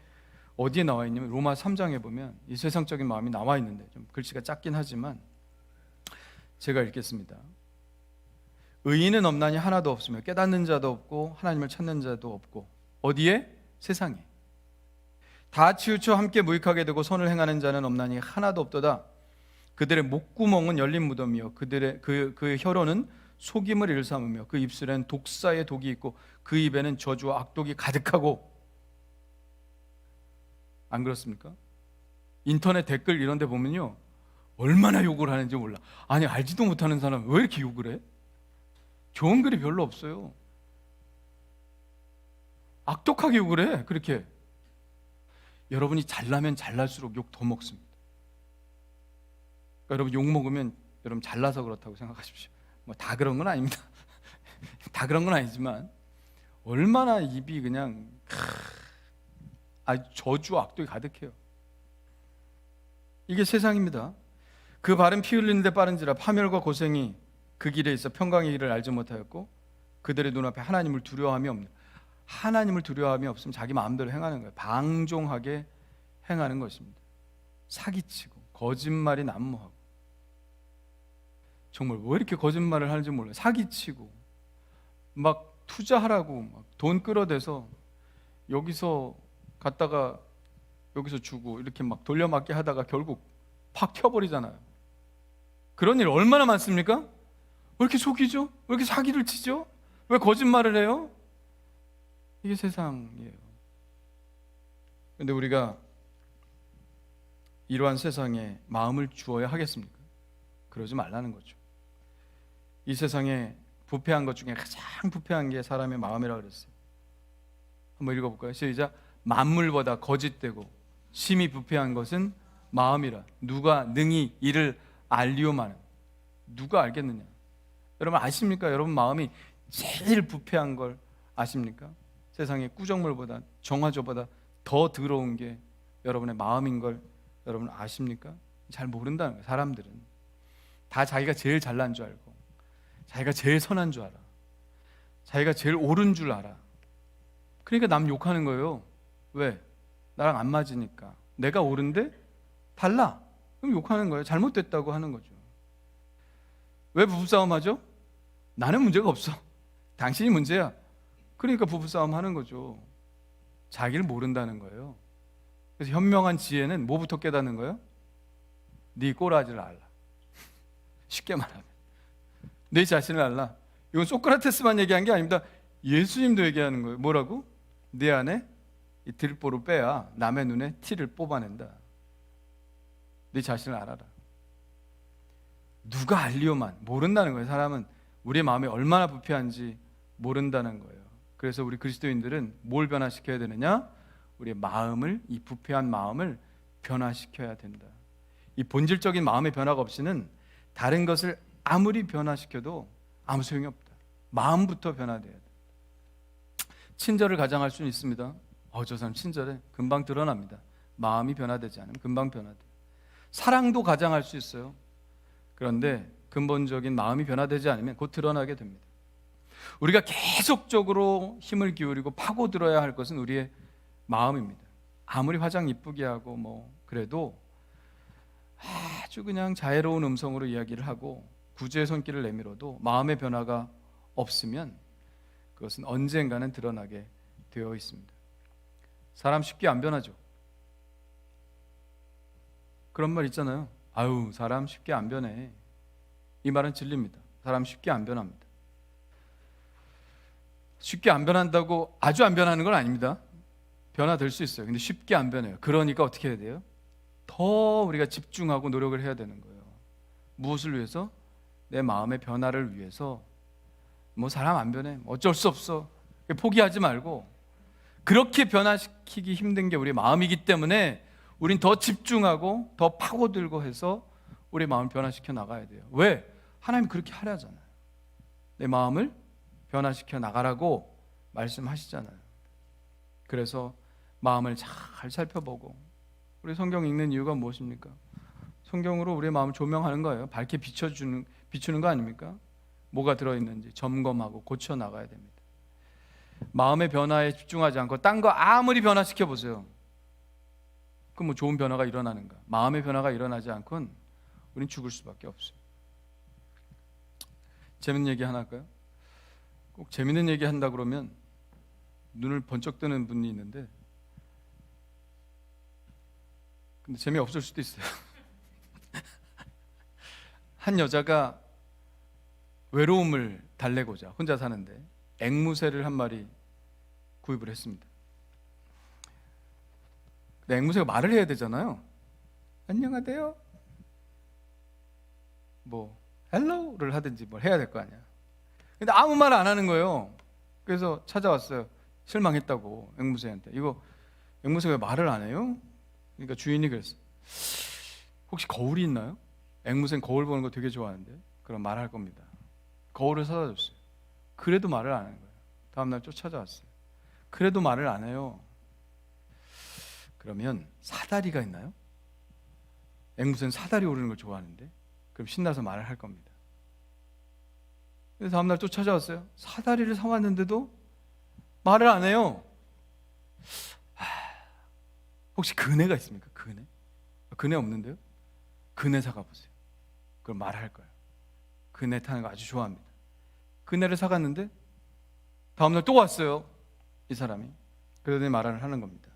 어디에 나와 있냐면 로마 3장에 보면 이 세상적인 마음이 나와 있는데, 좀 글씨가 작긴 하지만 제가 읽겠습니다. 의인은 없나니 하나도 없으며 깨닫는 자도 없고 하나님을 찾는 자도 없고. 어디에? 세상에. 다 치우쳐 함께 무익하게 되고 선을 행하는 자는 없나니 하나도 없도다. 그들의 목구멍은 열린 무덤이요 그들의 그 혀로는 속임을 일삼으며 그 입술에는 독사의 독이 있고 그 입에는 저주와 악독이 가득하고. 안 그렇습니까? 인터넷 댓글 이런 데 보면요, 얼마나 욕을 하는지 몰라. 아니, 알지도 못하는 사람 왜 이렇게 욕을 해? 좋은 글이 별로 없어요. 악독하게 욕을 해. 그렇게. 여러분이 잘나면 잘날수록 욕 더 먹습니다. 그러니까 여러분 욕 먹으면 여러분 잘나서 그렇다고 생각하십시오. 뭐 다 그런 건 아닙니다. 다 그런 건 아니지만 얼마나 입이 그냥 저주와 악독이 가득해요. 이게 세상입니다. 그 발은 피 흘리는 데 빠른지라 파멸과 고생이 그 길에 있어 평강의 길을 알지 못하였고 그들의 눈앞에 하나님을 두려워함이 없는. 하나님을 두려워함이 없으면 자기 마음대로 행하는 거예요. 방종하게 행하는 것입니다. 사기치고 거짓말이 난무하고. 정말 왜 이렇게 거짓말을 하는지 몰라요. 사기치고 막 투자하라고 막 돈 끌어대서 여기서 갔다가 여기서 주고 이렇게 막 돌려막기 하다가 결국 팍 튀어버리잖아요. 그런 일 얼마나 많습니까? 왜 이렇게 속이죠? 왜 이렇게 사기를 치죠? 왜 거짓말을 해요? 이게 세상이에요. 그런데 우리가 이러한 세상에 마음을 주어야 하겠습니까? 그러지 말라는 거죠. 이 세상에 부패한 것 중에 가장 부패한 게 사람의 마음이라고 그랬어요. 한번 읽어볼까요? 시작. 만물보다 거짓되고 심히 부패한 것은 마음이라 누가 능히 이를 알리오마는. 누가 알겠느냐? 여러분 아십니까? 여러분 마음이 제일 부패한 걸 아십니까? 세상의 꾸정물보다 정화조보다 더 더러운 게 여러분의 마음인 걸 여러분 아십니까? 잘 모른다는 거예요. 사람들은 다 자기가 제일 잘난 줄 알고 자기가 제일 선한 줄 알아. 자기가 제일 옳은 줄 알아. 그러니까 남 욕하는 거예요. 왜? 나랑 안 맞으니까. 내가 옳은데 달라. 그럼 욕하는 거예요. 잘못됐다고 하는 거죠. 왜 부부싸움 하죠? 나는 문제가 없어. 당신이 문제야. 그러니까 부부싸움 하는 거죠. 자기를 모른다는 거예요. 그래서 현명한 지혜는 뭐부터 깨닫는 거예요? 네 꼬라지를 알라. 쉽게 말하면 내 자신을 알라. 이건 소크라테스만 얘기한 게 아닙니다. 예수님도 얘기하는 거예요. 뭐라고? 내 안에 이 들보를 빼야 남의 눈에 티를 뽑아낸다. 네 자신을 알아라. 누가 알리오만. 모른다는 거예요. 사람은 우리의 마음이 얼마나 부패한지 모른다는 거예요. 그래서 우리 그리스도인들은 뭘 변화시켜야 되느냐? 우리의 마음을, 이 부패한 마음을 변화시켜야 된다. 이 본질적인 마음의 변화가 없이는 다른 것을 아무리 변화시켜도 아무 소용이 없다. 마음부터 변화돼야 돼. 친절을 가장할 수는 있습니다. 저 사람 친절해. 금방 드러납니다. 마음이 변화되지 않으면 금방 변화돼. 사랑도 가장할 수 있어요. 그런데 근본적인 마음이 변화되지 않으면 곧 드러나게 됩니다. 우리가 계속적으로 힘을 기울이고 파고들어야 할 것은 우리의 마음입니다. 아무리 화장 이쁘게 하고 뭐 그래도 아주 그냥 자애로운 음성으로 이야기를 하고 구제의 손길을 내밀어도 마음의 변화가 없으면 그것은 언젠가는 드러나게 되어 있습니다. 사람 쉽게 안 변하죠. 그런 말 있잖아요. 아유, 사람 쉽게 안 변해. 이 말은 진리입니다. 사람 쉽게 안 변합니다. 쉽게 안 변한다고 아주 안 변하는 건 아닙니다. 변화될 수 있어요. 근데 쉽게 안 변해요. 그러니까 어떻게 해야 돼요? 더 우리가 집중하고 노력을 해야 되는 거예요. 무엇을 위해서? 내 마음의 변화를 위해서. 뭐 사람 안 변해. 어쩔 수 없어. 포기하지 말고. 그렇게 변화시키기 힘든 게 우리 마음이기 때문에 우린 더 집중하고 더 파고들고 해서 우리 마음을 변화시켜 나가야 돼요. 왜? 하나님이 그렇게 하라잖아요. 내 마음을 변화시켜 나가라고 말씀하시잖아요. 그래서 마음을 잘 살펴보고, 우리 성경 읽는 이유가 무엇입니까? 성경으로 우리의 마음을 조명하는 거예요. 밝게 비추는 거 아닙니까? 뭐가 들어있는지 점검하고 고쳐 나가야 됩니다. 마음의 변화에 집중하지 않고 딴 거 아무리 변화시켜 보세요. 그럼 뭐 좋은 변화가 일어나는가? 마음의 변화가 일어나지 않고는 우린 죽을 수밖에 없어요. 재밌는 얘기 하나 할까요? 꼭 재밌는 얘기 한다 그러면 눈을 번쩍 뜨는 분이 있는데, 근데 재미없을 수도 있어요. 한 여자가 외로움을 달래고자 혼자 사는데 앵무새를 한 마리 구입을 했습니다. 근데 앵무새가 말을 해야 되잖아요. 안녕하세요, 뭐 헬로우를 하든지 뭘 해야 될 거 아니야. 근데 아무 말 안 하는 거예요. 그래서 찾아왔어요. 실망했다고 앵무새한테. 이거 앵무새가 왜 말을 안 해요? 그러니까 주인이 그랬어요. 혹시 거울이 있나요? 앵무새는 거울 보는 거 되게 좋아하는데. 그럼 말할 겁니다. 거울을 사다 줬어요. 그래도 말을 안 하는 거예요. 다음날 쫓아왔어요. 그래도 말을 안 해요. 그러면 사다리가 있나요? 앵무새는 사다리 오르는 걸 좋아하는데. 그럼 신나서 말을 할 겁니다. 그래서 다음날 또 찾아왔어요. 사다리를 사왔는데도 말을 안 해요. 혹시 그네가 있습니까? 그네? 그네 없는데요? 그네 사가 보세요. 그럼 말할 거예요. 그네 타는 거 아주 좋아합니다. 그네를 사갔는데 다음날 또 왔어요. 이 사람이. 그러더니 말을 하는 겁니다.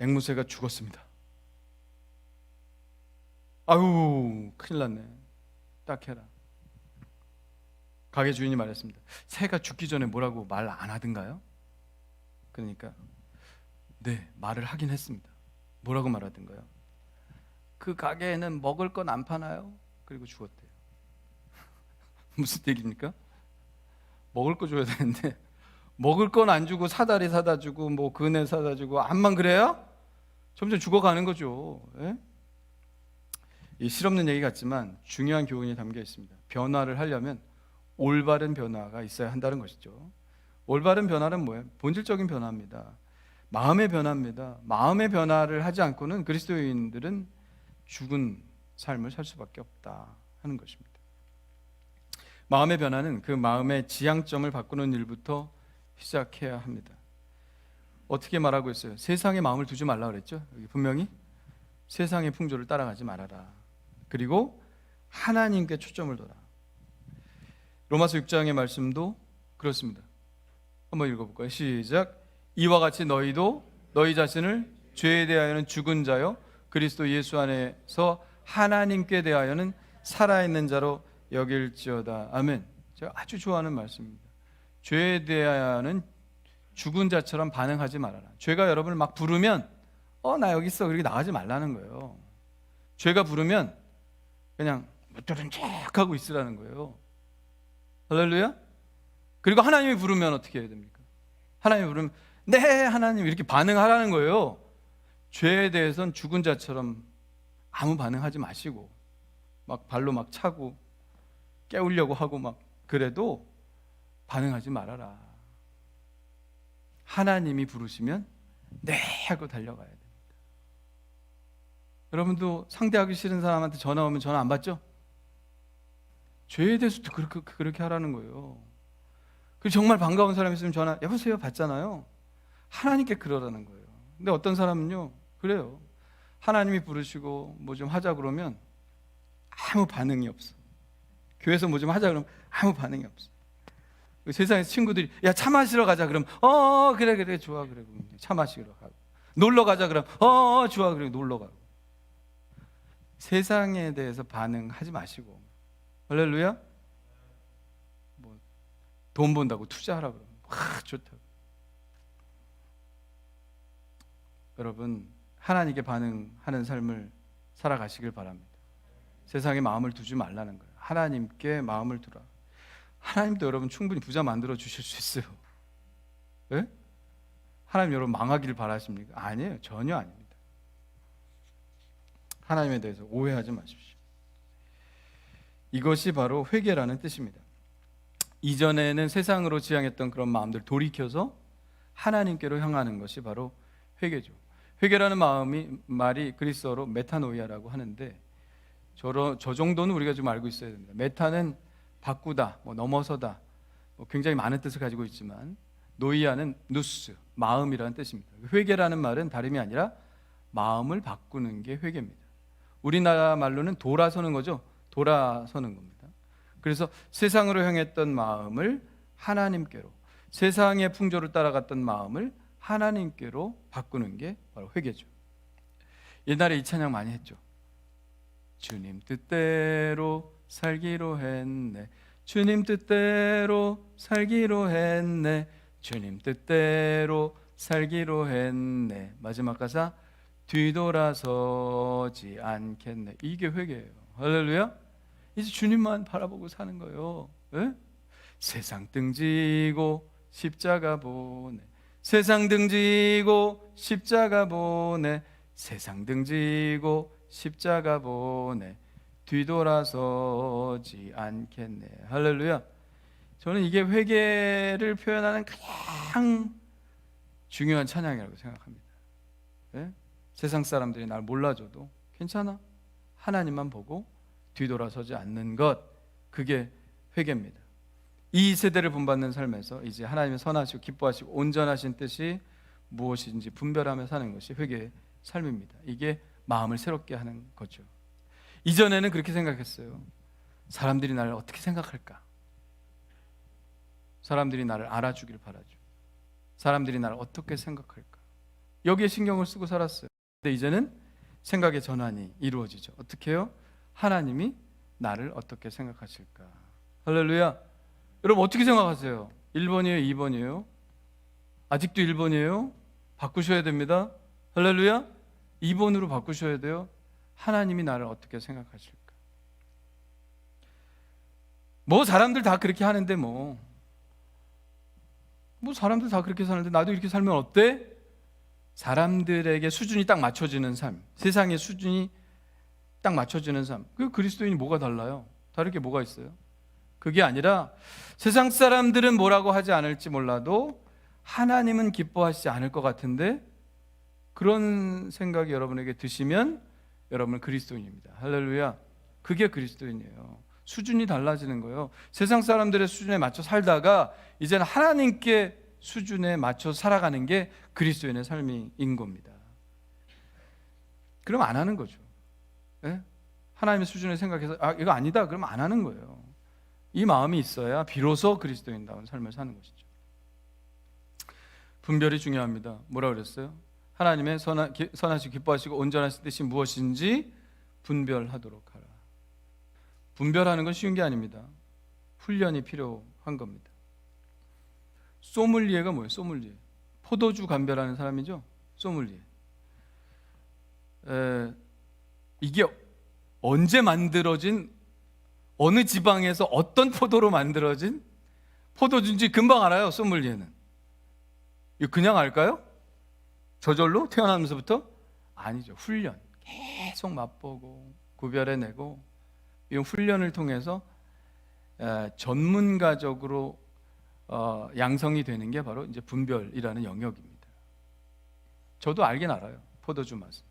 앵무새가 죽었습니다. 아유, 큰일 났네. 딱 해라. 가게 주인이 말했습니다. 새가 죽기 전에 뭐라고 말 안 하던가요? 그러니까 네, 말을 하긴 했습니다. 뭐라고 말하던가요? 그 가게에는 먹을 건 안 파나요? 그리고 죽었대요. 무슨 얘기입니까? 먹을 거 줘야 되는데 먹을 건 안 주고 사다리 사다 주고 뭐 그네 사다 주고 암만 그래요? 점점 죽어가는 거죠. 예? 이 실없는 얘기 같지만 중요한 교훈이 담겨 있습니다. 변화를 하려면 올바른 변화가 있어야 한다는 것이죠. 올바른 변화는 뭐예요? 본질적인 변화입니다. 마음의 변화입니다. 마음의 변화를 하지 않고는 그리스도인들은 죽은 삶을 살 수밖에 없다 하는 것입니다. 마음의 변화는 그 마음의 지향점을 바꾸는 일부터 시작해야 합니다. 어떻게 말하고 있어요? 세상에 마음을 두지 말라 그랬죠? 여기 분명히 세상의 풍조를 따라가지 말아라. 그리고 하나님께 초점을 둬라. 로마서 6장의 말씀도 그렇습니다. 한번 읽어볼까요? 시작. 이와 같이 너희도 너희 자신을 죄에 대하여는 죽은 자요 그리스도 예수 안에서 하나님께 대하여는 살아있는 자로 여길지어다. 아멘. 제가 아주 좋아하는 말씀입니다. 죄에 대하여는 죽은 자처럼 반응하지 말아라. 죄가 여러분을 막 부르면 나 여기 있어 그렇게 나가지 말라는 거예요. 죄가 부르면 그냥 무드른 척 하고 있으라는 거예요. 할렐루야. 그리고 하나님이 부르면 어떻게 해야 됩니까? 하나님이 부르면 네 하나님 이렇게 반응하라는 거예요. 죄에 대해서는 죽은 자처럼 아무 반응하지 마시고 막 발로 막 차고 깨우려고 하고 막 그래도 반응하지 말아라. 하나님이 부르시면 네 하고 달려가야 됩니다. 여러분도 상대하기 싫은 사람한테 전화 오면 전화 안 받죠? 죄에 대해서도 그렇게 하라는 거예요. 그 정말 반가운 사람이 있으면 전화 여보세요 받잖아요. 하나님께 그러라는 거예요. 근데 어떤 사람은요 그래요. 하나님이 부르시고 뭐 좀 하자 그러면 아무 반응이 없어. 교회에서 뭐 좀 하자 그러면 아무 반응이 없어. 세상에서 친구들이 야 차 마시러 가자 그러면 그래 좋아 그래 차 마시러 가고 놀러 가자 그러면 좋아 그래 놀러 가고. 세상에 대해서 반응하지 마시고 할렐루야. 뭐 돈 번다고 투자하라 그러면 좋다. 여러분 하나님께 반응하는 삶을 살아가시길 바랍니다. 세상에 마음을 두지 말라는 거예요. 하나님께 마음을 두라. 하나님도 여러분 충분히 부자 만들어 주실 수 있어요. 네? 하나님 여러분 망하기를 바라십니까? 아니에요. 전혀 아닙니다. 하나님에 대해서 오해하지 마십시오. 이것이 바로 회개라는 뜻입니다. 이전에는 세상으로 지향했던 그런 마음들 돌이켜서 하나님께로 향하는 것이 바로 회개죠. 회개라는 말이 그리스어로 메타노이아라고 하는데 저 정도는 우리가 좀 알고 있어야 됩니다. 메타는 바꾸다, 넘어서다, 굉장히 많은 뜻을 가지고 있지만 노이아는 누스, 마음이라는 뜻입니다. 회개라는 말은 다름이 아니라 마음을 바꾸는 게 회개입니다. 우리나라 말로는 돌아서는 거죠. 돌아서는 겁니다. 그래서 세상으로 향했던 마음을 하나님께로, 세상의 풍조를 따라갔던 마음을 하나님께로 바꾸는 게 바로 회개죠. 옛날에 이 찬양 많이 했죠. 주님 뜻대로 살기로 했네, 주님 뜻대로 살기로 했네, 주님 뜻대로 살기로 했네. 마지막 가사 뒤돌아서지 않겠네. 이게 회개예요. 할렐루야. 이제 주님만 바라보고 사는 거예요. 에? 세상 등지고 십자가 보내, 세상 등지고 십자가 보내, 세상 등지고 십자가 보내, 뒤돌아서지 않겠네. 할렐루야. 저는 이게 회개를 표현하는 가장 중요한 찬양이라고 생각합니다. 네? 세상 사람들이 날 몰라줘도 괜찮아, 하나님만 보고 뒤돌아서지 않는 것, 그게 회개입니다. 이 세대를 본받는 삶에서 이제 하나님의 선하시고 기뻐하시고 온전하신 뜻이 무엇인지 분별하며 사는 것이 회개의 삶입니다. 이게 마음을 새롭게 하는 거죠. 이전에는 그렇게 생각했어요. 사람들이 나를 어떻게 생각할까? 사람들이 나를 알아주길 바라죠. 사람들이 나를 어떻게 생각할까? 여기에 신경을 쓰고 살았어요. 근데 이제는 생각의 전환이 이루어지죠. 어떻게 해요? 하나님이 나를 어떻게 생각하실까? 할렐루야. 여러분 어떻게 생각하세요? 1번이에요? 2번이에요? 아직도 1번이에요? 바꾸셔야 됩니다. 할렐루야. 2번으로 바꾸셔야 돼요. 하나님이 나를 어떻게 생각하실까? 사람들 다 그렇게 하는데 사람들 다 그렇게 사는데 나도 이렇게 살면 어때? 사람들에게 수준이 딱 맞춰지는 삶, 세상의 수준이 딱 맞춰지는 삶, 그 그리스도인이 뭐가 달라요? 다를 게 뭐가 있어요? 그게 아니라 세상 사람들은 뭐라고 하지 않을지 몰라도 하나님은 기뻐하시지 않을 것 같은데, 그런 생각이 여러분에게 드시면 여러분은 그리스도인입니다. 할렐루야. 그게 그리스도인이에요. 수준이 달라지는 거예요. 세상 사람들의 수준에 맞춰 살다가 이제는 하나님께 수준에 맞춰 살아가는 게 그리스도인의 삶인 겁니다. 그럼 안 하는 거죠. 네? 하나님의 수준을 생각해서 이거 아니다 그러면 안 하는 거예요. 이 마음이 있어야 비로소 그리스도인다운 삶을 사는 것이죠. 분별이 중요합니다. 뭐라 그랬어요? 하나님의 선하시고 기뻐하시고 온전하신 뜻이 무엇인지 분별하도록 하라. 분별하는 건 쉬운 게 아닙니다. 훈련이 필요한 겁니다. 소믈리에가 뭐예요? 소믈리에. 포도주 감별하는 사람이죠. 소믈리에. 이게 언제 만들어진, 어느 지방에서 어떤 포도로 만들어진 포도주인지 금방 알아요. 소믈리에는. 이거 그냥 알까요? 저절로 태어나면서부터? 아니죠. 훈련. 계속 맛보고 구별해내고, 이 훈련을 통해서 전문가적으로 양성이 되는 게 바로 이제 분별이라는 영역입니다. 저도 알긴 알아요. 포도주 맛은.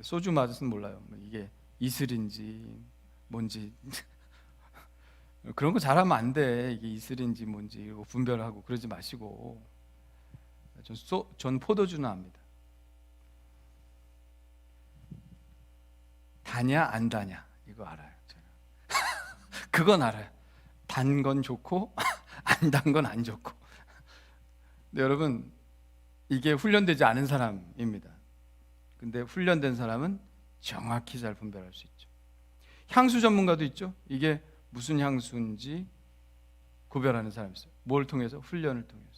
소주 맛은 몰라요. 이게 이슬인지 뭔지 그런 거 잘하면 안 돼. 이게 이슬인지 뭔지 이거 분별하고 그러지 마시고. 전 포도주는 압니다. 다냐 안 다냐 이거 알아요. 그건 알아요. 단 건 좋고 안 단 건 안 좋고. 근데 여러분 이게 훈련되지 않은 사람입니다. 근데 훈련된 사람은 정확히 잘 분별할 수 있죠. 향수 전문가도 있죠. 이게 무슨 향수인지 구별하는 사람이 있어요. 뭘 통해서? 훈련을 통해서.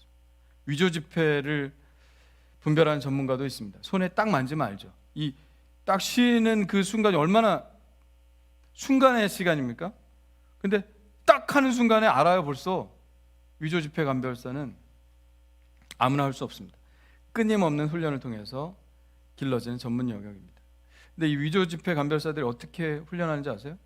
위조 지폐를 분별하는 전문가도 있습니다. 손에 딱 만지면 알죠. 이 딱 쉬는 그 순간이 얼마나 순간의 시간입니까? 근데 딱 하는 순간에 알아요. 벌써. 위조 지폐 감별사는 아무나 할 수 없습니다. 끊임없는 훈련을 통해서 길러지는 전문 영역입니다. 근데 이 위조 지폐 감별사들이 어떻게 훈련하는지 아세요?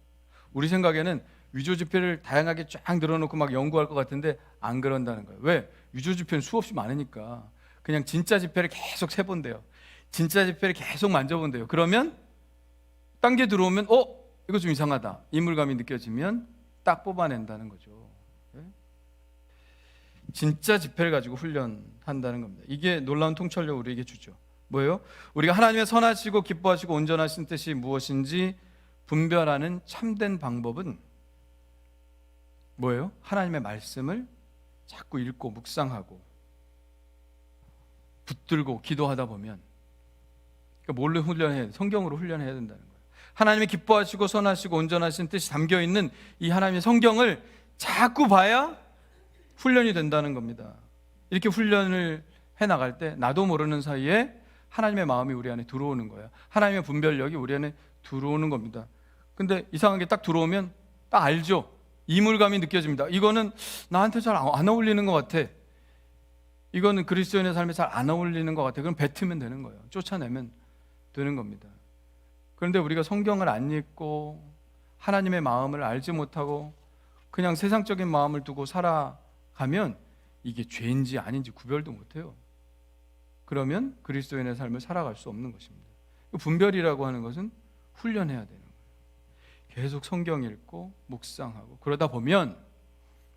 우리 생각에는 위조 지폐를 다양하게 쫙 늘어놓고 막 연구할 것 같은데 안 그런다는 거예요. 왜? 위조 지폐는 수없이 많으니까 그냥 진짜 지폐를 계속 세본대요. 진짜 지폐를 계속 만져본대요. 그러면 딴 게 들어오면 이거 좀 이상하다, 이물감이 느껴지면 딱 뽑아낸다는 거죠. 네? 진짜 지폐를 가지고 훈련한다는 겁니다. 이게 놀라운 통찰력을 우리에게 주죠. 뭐예요? 우리가 하나님의 선하시고 기뻐하시고 온전하신 뜻이 무엇인지 분별하는 참된 방법은 뭐예요? 하나님의 말씀을 자꾸 읽고 묵상하고 붙들고 기도하다 보면, 그러니까 뭘로 훈련해야 돼? 성경으로 훈련해야 된다는 거예요. 하나님의 기뻐하시고 선하시고 온전하신 뜻이 담겨있는 이 하나님의 성경을 자꾸 봐야 훈련이 된다는 겁니다. 이렇게 훈련을 해나갈 때 나도 모르는 사이에 하나님의 마음이 우리 안에 들어오는 거예요. 하나님의 분별력이 우리 안에 들어오는 겁니다. 근데 이상하게 딱 들어오면 딱 알죠. 이물감이 느껴집니다. 이거는 나한테 잘 안 어울리는 것 같아. 이거는 그리스도인의 삶에 잘 안 어울리는 것 같아. 그럼 뱉으면 되는 거예요. 쫓아내면 되는 겁니다. 그런데 우리가 성경을 안 읽고 하나님의 마음을 알지 못하고 그냥 세상적인 마음을 두고 살아가면 이게 죄인지 아닌지 구별도 못해요. 그러면 그리스도인의 삶을 살아갈 수 없는 것입니다. 분별이라고 하는 것은 훈련해야 되는 거예요. 계속 성경 읽고 묵상하고 그러다 보면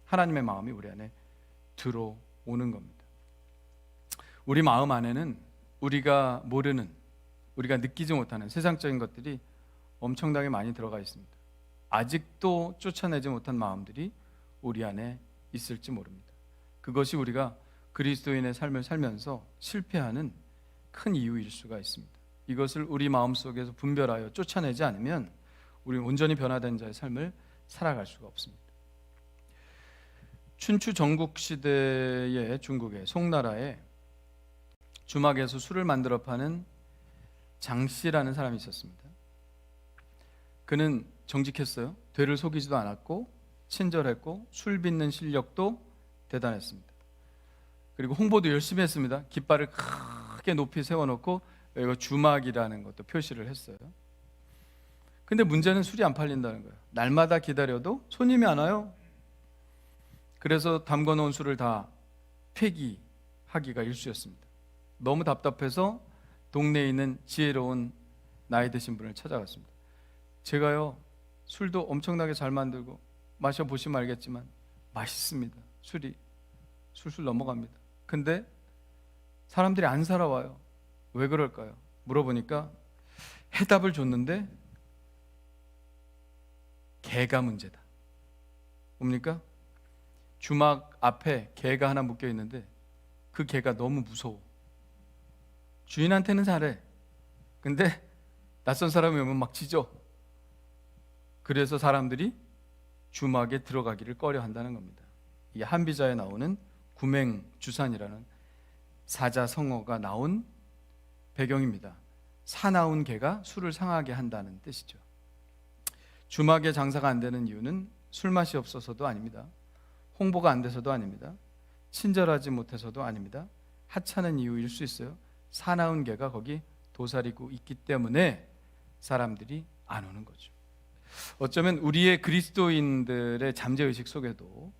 하나님의 마음이 우리 안에 들어오는 겁니다. 우리 마음 안에는 우리가 모르는, 우리가 느끼지 못하는 세상적인 것들이 엄청나게 많이 들어가 있습니다. 아직도 쫓아내지 못한 마음들이 우리 안에 있을지 모릅니다. 그것이 우리가 그리스도인의 삶을 살면서 실패하는 큰 이유일 수가 있습니다. 이것을 우리 마음속에서 분별하여 쫓아내지 않으면 우리는 온전히 변화된 자의 삶을 살아갈 수가 없습니다. 춘추 전국 시대의 중국의 송나라에 주막에서 술을 만들어 파는 장씨라는 사람이 있었습니다. 그는 정직했어요. 되를 속이지도 않았고 친절했고 술 빚는 실력도 대단했습니다. 그리고 홍보도 열심히 했습니다. 깃발을 크게 높이 세워놓고 여기가 주막이라는 것도 표시를 했어요. 근데 문제는 술이 안 팔린다는 거예요. 날마다 기다려도 손님이 안 와요. 그래서 담궈놓은 술을 다 폐기하기가 일쑤였습니다. 너무 답답해서 동네에 있는 지혜로운 나이 드신 분을 찾아갔습니다. 제가요, 술도 엄청나게 잘 만들고 마셔보시면 알겠지만 맛있습니다. 술이 술술 넘어갑니다. 근데 사람들이 안 살아와요. 왜 그럴까요? 물어보니까 해답을 줬는데 개가 문제다. 뭡니까? 주막 앞에 개가 하나 묶여 있는데 그 개가 너무 무서워. 주인한테는 잘해. 근데 낯선 사람이 오면 막 짖어. 그래서 사람들이 주막에 들어가기를 꺼려 한다는 겁니다. 이 한비자에 나오는 구맹주산이라는 사자성어가 나온 배경입니다. 사나운 개가 술을 상하게 한다는 뜻이죠. 주막에 장사가 안 되는 이유는 술맛이 없어서도 아닙니다. 홍보가 안 돼서도 아닙니다. 친절하지 못해서도 아닙니다. 하찮은 이유일 수 있어요. 사나운 개가 거기 도사리고 있기 때문에 사람들이 안 오는 거죠. 어쩌면 우리의 그리스도인들의 잠재의식 속에도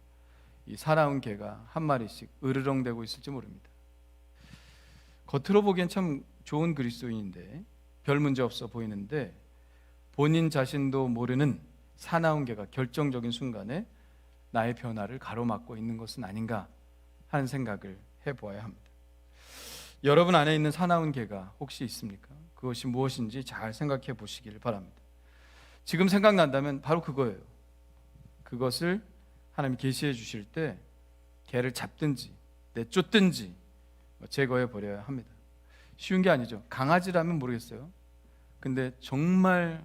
이 사나운 개가 한 마리씩 으르렁대고 있을지 모릅니다. 겉으로 보기엔 참 좋은 그리스도인인데 별 문제 없어 보이는데 본인 자신도 모르는 사나운 개가 결정적인 순간에 나의 변화를 가로막고 있는 것은 아닌가 하는 생각을 해보아야 합니다. 여러분 안에 있는 사나운 개가 혹시 있습니까? 그것이 무엇인지 잘 생각해 보시길 바랍니다. 지금 생각난다면 바로 그거예요. 그것을 하나님이 계시해 주실 때 개를 잡든지 내쫓든지 제거해 버려야 합니다. 쉬운 게 아니죠. 강아지라면 모르겠어요. 근데 정말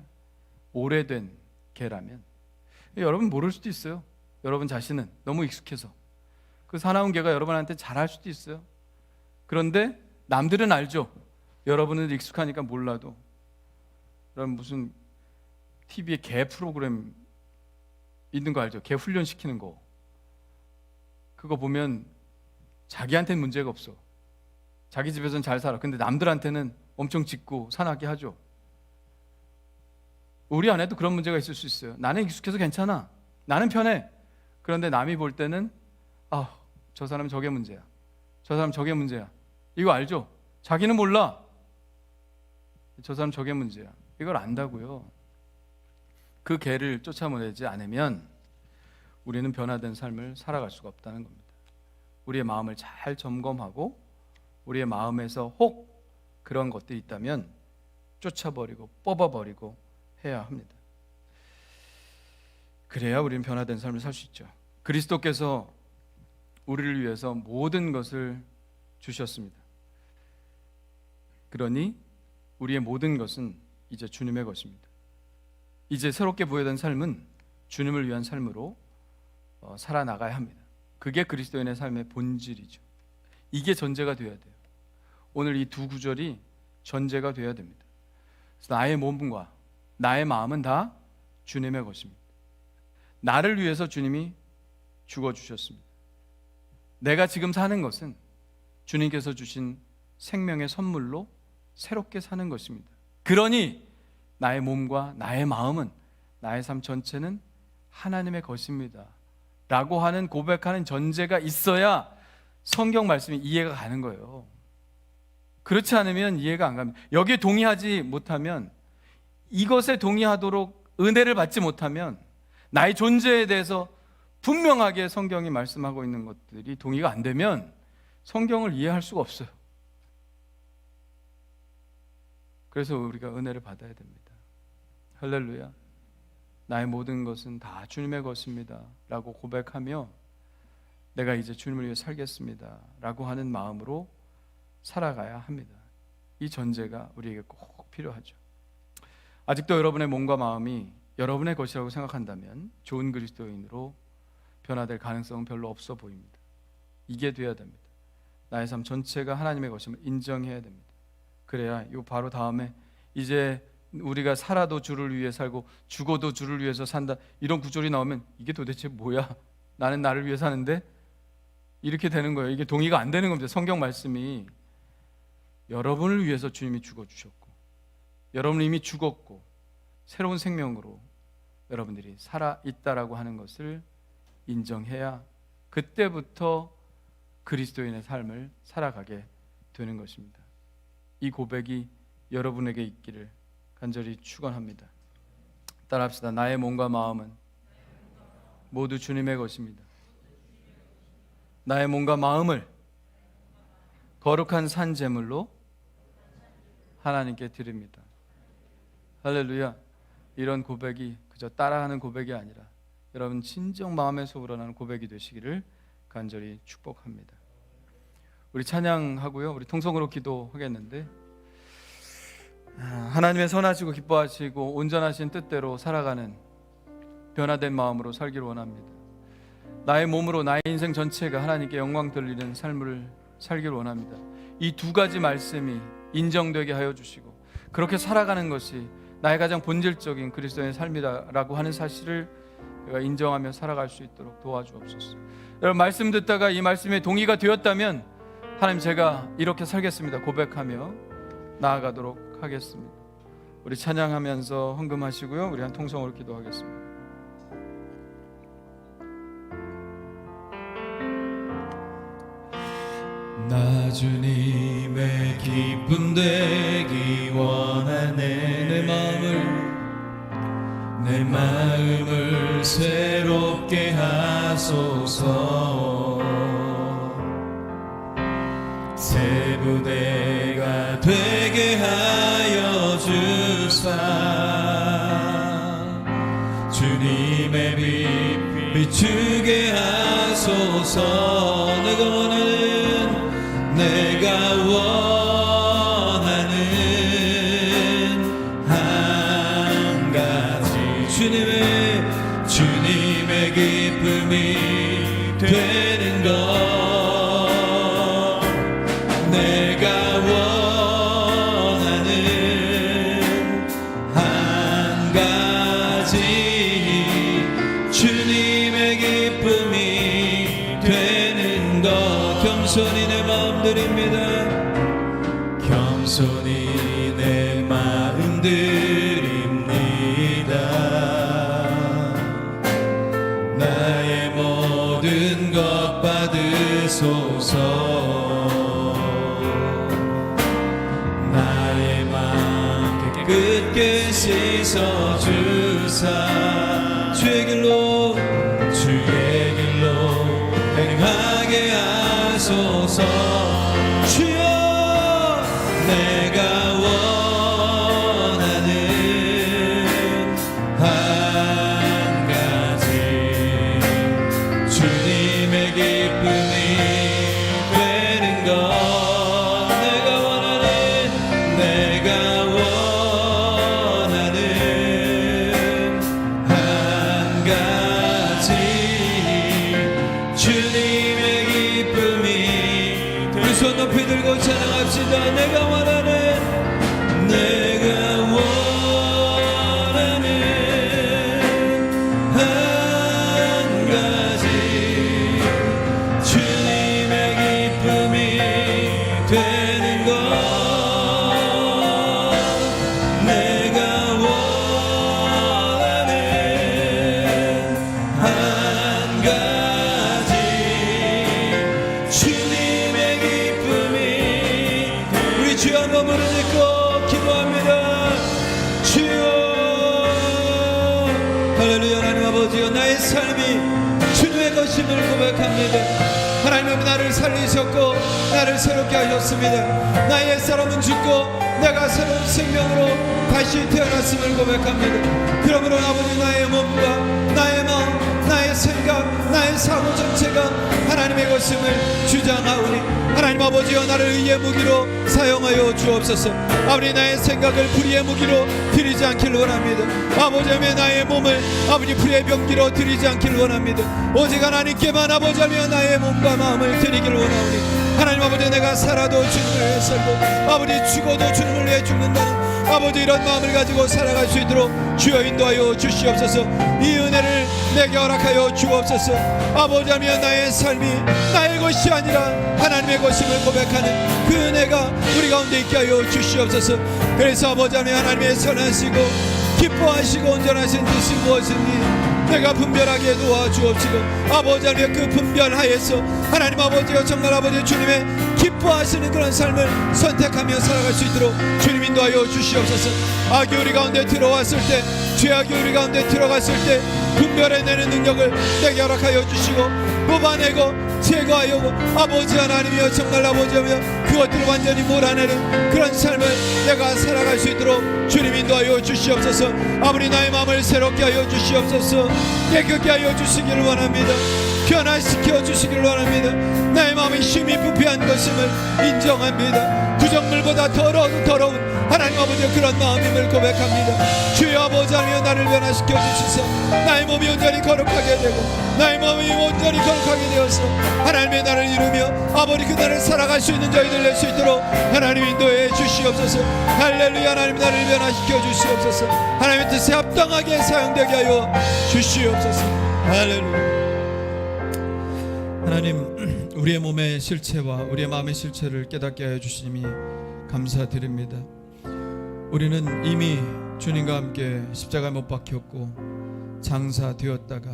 오래된 개라면 여러분 모를 수도 있어요. 여러분 자신은 너무 익숙해서 그 사나운 개가 여러분한테 잘할 수도 있어요. 그런데 남들은 알죠. 여러분은 익숙하니까 몰라도. 여러분 무슨 TV에 개 프로그램 있는 거 알죠? 개 훈련시키는 거. 그거 보면 자기한테는 문제가 없어. 자기 집에서는 잘 살아. 근데 남들한테는 엄청 짖고 산하게 하죠. 우리 안에도 그런 문제가 있을 수 있어요. 나는 익숙해서 괜찮아, 나는 편해. 그런데 남이 볼 때는 저 사람 저게 문제야, 저 사람 저게 문제야. 이거 알죠? 자기는 몰라. 저 사람 저게 문제야. 이걸 안다고요. 그 개를 쫓아내지 않으면 우리는 변화된 삶을 살아갈 수가 없다는 겁니다. 우리의 마음을 잘 점검하고 우리의 마음에서 혹 그런 것들이 있다면 쫓아버리고 뽑아버리고 해야 합니다. 그래야 우리는 변화된 삶을 살 수 있죠. 그리스도께서 우리를 위해서 모든 것을 주셨습니다. 그러니 우리의 모든 것은 이제 주님의 것입니다. 이제 새롭게 부여된 삶은 주님을 위한 삶으로 살아나가야 합니다. 그게 그리스도인의 삶의 본질이죠. 이게 전제가 되어야 돼요. 오늘 이 두 구절이 전제가 되어야 됩니다. 그래서 나의 몸과 나의 마음은 다 주님의 것입니다. 나를 위해서 주님이 죽어주셨습니다. 내가 지금 사는 것은 주님께서 주신 생명의 선물로 새롭게 사는 것입니다. 그러니 나의 몸과 나의 마음은, 나의 삶 전체는 하나님의 것입니다 라고 하는 고백하는 전제가 있어야 성경 말씀이 이해가 가는 거예요. 그렇지 않으면 이해가 안 갑니다. 여기에 동의하지 못하면, 이것에 동의하도록 은혜를 받지 못하면, 나의 존재에 대해서 분명하게 성경이 말씀하고 있는 것들이 동의가 안 되면 성경을 이해할 수가 없어요. 그래서 우리가 은혜를 받아야 됩니다. 할렐루야. 나의 모든 것은 다 주님의 것입니다 라고 고백하며 내가 이제 주님을 위해 살겠습니다 라고 하는 마음으로 살아가야 합니다. 이 전제가 우리에게 꼭 필요하죠. 아직도 여러분의 몸과 마음이 여러분의 것이라고 생각한다면 좋은 그리스도인으로 변화될 가능성은 별로 없어 보입니다. 이게 돼야 됩니다. 나의 삶 전체가 하나님의 것임을 인정해야 됩니다. 그래야 이 바로 다음에 이제 우리가 살아도 주를 위해 살고 죽어도 주를 위해서 산다, 이런 구절이 나오면 이게 도대체 뭐야? 나는 나를 위해 사는데? 이렇게 되는 거예요. 이게 동의가 안 되는 겁니다. 성경 말씀이 여러분을 위해서 주님이 죽어주셨고 여러분이 이미 죽었고 새로운 생명으로 여러분들이 살아있다라고 하는 것을 인정해야 그때부터 그리스도인의 삶을 살아가게 되는 것입니다. 이 고백이 여러분에게 있기를 간절히 축원합니다. 따라합시다. 나의 몸과 마음은 모두 주님의 것입니다. 나의 몸과 마음을 거룩한 산 제물로 하나님께 드립니다. 할렐루야. 이런 고백이 그저 따라하는 고백이 아니라 여러분 진정 마음에서 우러나는 고백이 되시기를 간절히 축복합니다. 우리 찬양하고요, 우리 통성으로 기도하겠는데, 하나님의 선하시고 기뻐하시고 온전하신 뜻대로 살아가는 변화된 마음으로 살기를 원합니다. 나의 몸으로 나의 인생 전체가 하나님께 영광 돌리는 삶을 살기를 원합니다. 이 두 가지 말씀이 인정되게 하여 주시고 그렇게 살아가는 것이 나의 가장 본질적인 그리스도의 삶이다라고 하는 사실을 내가 인정하며 살아갈 수 있도록 도와주옵소서. 여러분, 말씀 듣다가 이 말씀에 동의가 되었다면 하나님, 제가 이렇게 살겠습니다 고백하며 나아가도록 하겠습니다. 우리 찬양하면서 헌금하시고요, 우리 한 통성으로 기도하겠습니다. 나 주님의 기쁨 되기 원하네. 내 마음을 새롭게 하소서. 새 부대가 되게 하여 주사. 주님의 빛 비추게 하소서. 내가 원하는 한 가지, 주님의 기쁨이 되는 것. 내가 원하는 한 가지, 주님의 기쁨이 되는 것. 겸손히 내 마음 드립니다. 겸손히 내 마음 드립니다. 깨끗게 씻어주사 주의 길로 행하게 하소서. 주여 내가 원하는 한 가지 주님의 기쁨이 되는 것. 내가 원하는 한 가지 주님의 기쁨이. 우리 손 높이 들고 찬양합시다. 내가 원하는 한 가지 주님의 기쁨이 되는 것. 내가 원하는 한 가지 주님의 기쁨이. 우리 주여 한번 무릎 꿇고 기도합니다. 주여 할렐루야. 하나님 아버지여 나의 삶이 주님의 것임을 고백합니다. 하나님은 나를 살리셨고 나를 새롭게 하셨습니다. 나의 옛사람은 죽고 내가 새로운 생명으로 다시 태어났음을 고백합니다. 그러므로 아버지 나의 몸과 나의 마음 나의 생각 나의 사고 전체가 하나님의 것임을 주장하오니 하나님 아버지여 나를 의의 무기로 사용하여 주옵소서. 아버지 나의 생각을 불의의 무기로 드리지 않기를 원합니다. 아버지며 나의 몸을 아버지 불의의 병기로 드리지 않기를 원합니다. 오직 하나님께만 아버지며 나의 몸과 마음을 드리기를 원하오니 하나님 아버지 내가 살아도 주님을 위해 살고 아버지 죽어도 주님을 위해 죽는다는 아버지 이런 마음을 가지고 살아갈 수 있도록 주여 인도하여 주시옵소서. 이 은혜를 내게 허락하여 주옵소서. 아버지며 나의 삶이 나의 것이 아니라 하나님의 것임을 고백하는 그 은혜가 우리 가운데 있게 하여 주시옵소서. 그래서 아버지며 하나님의 선하시고 기뻐하시고 온전하신 뜻이 무엇인지 내가 분별하게 도와주옵시고 아버지며 그 분별하에서 하나님 아버지여 정말 아버지 주님의 기뻐하시는 그런 삶을 선택하며 살아갈 수 있도록 주님 인도하여 주시옵소서. 악이 우리 가운데 들어왔을 때 죄악이 우리 가운데 들어갔을 때 분별해내는 능력을 내게 허락하여 주시고 뽑아내고 제거하여 아버지 하나님이여 정말 아버지여 그것들을 완전히 몰아내는 그런 삶을 내가 살아갈 수 있도록 주님 인도하여 주시옵소서. 아버지 나의 마음을 새롭게 하여 주시옵소서. 깨끗게 하여 주시기를 원합니다. 변화시켜 주시기를 원합니다. 나의 마음이 힘이 부패한 것임을 인정합니다. 구정물보다 더러운 하나님 아버지의 그런 마음임을 고백합니다. 주여 아버지 하나님 나를 변화시켜 주시소. 나의 몸이 온전히 거룩하게 되고 나의 몸이 온전히 거룩하게 되어서 하나님의 나를 이루며 아버지 그 나를 살아갈 수 있는 저희들 낼 수 있도록 하나님 인도해 주시옵소서. 할렐루야. 하나님 나를 변화시켜 주시옵소서. 하나님의 뜻에 합당하게 사용되게 하여 주시옵소서. 할렐루야. 하나님 우리의 몸의 실체와 우리의 마음의 실체를 깨닫게 하여 주시니 감사드립니다. 우리는 이미 주님과 함께 십자가에 못 박혔고 장사되었다가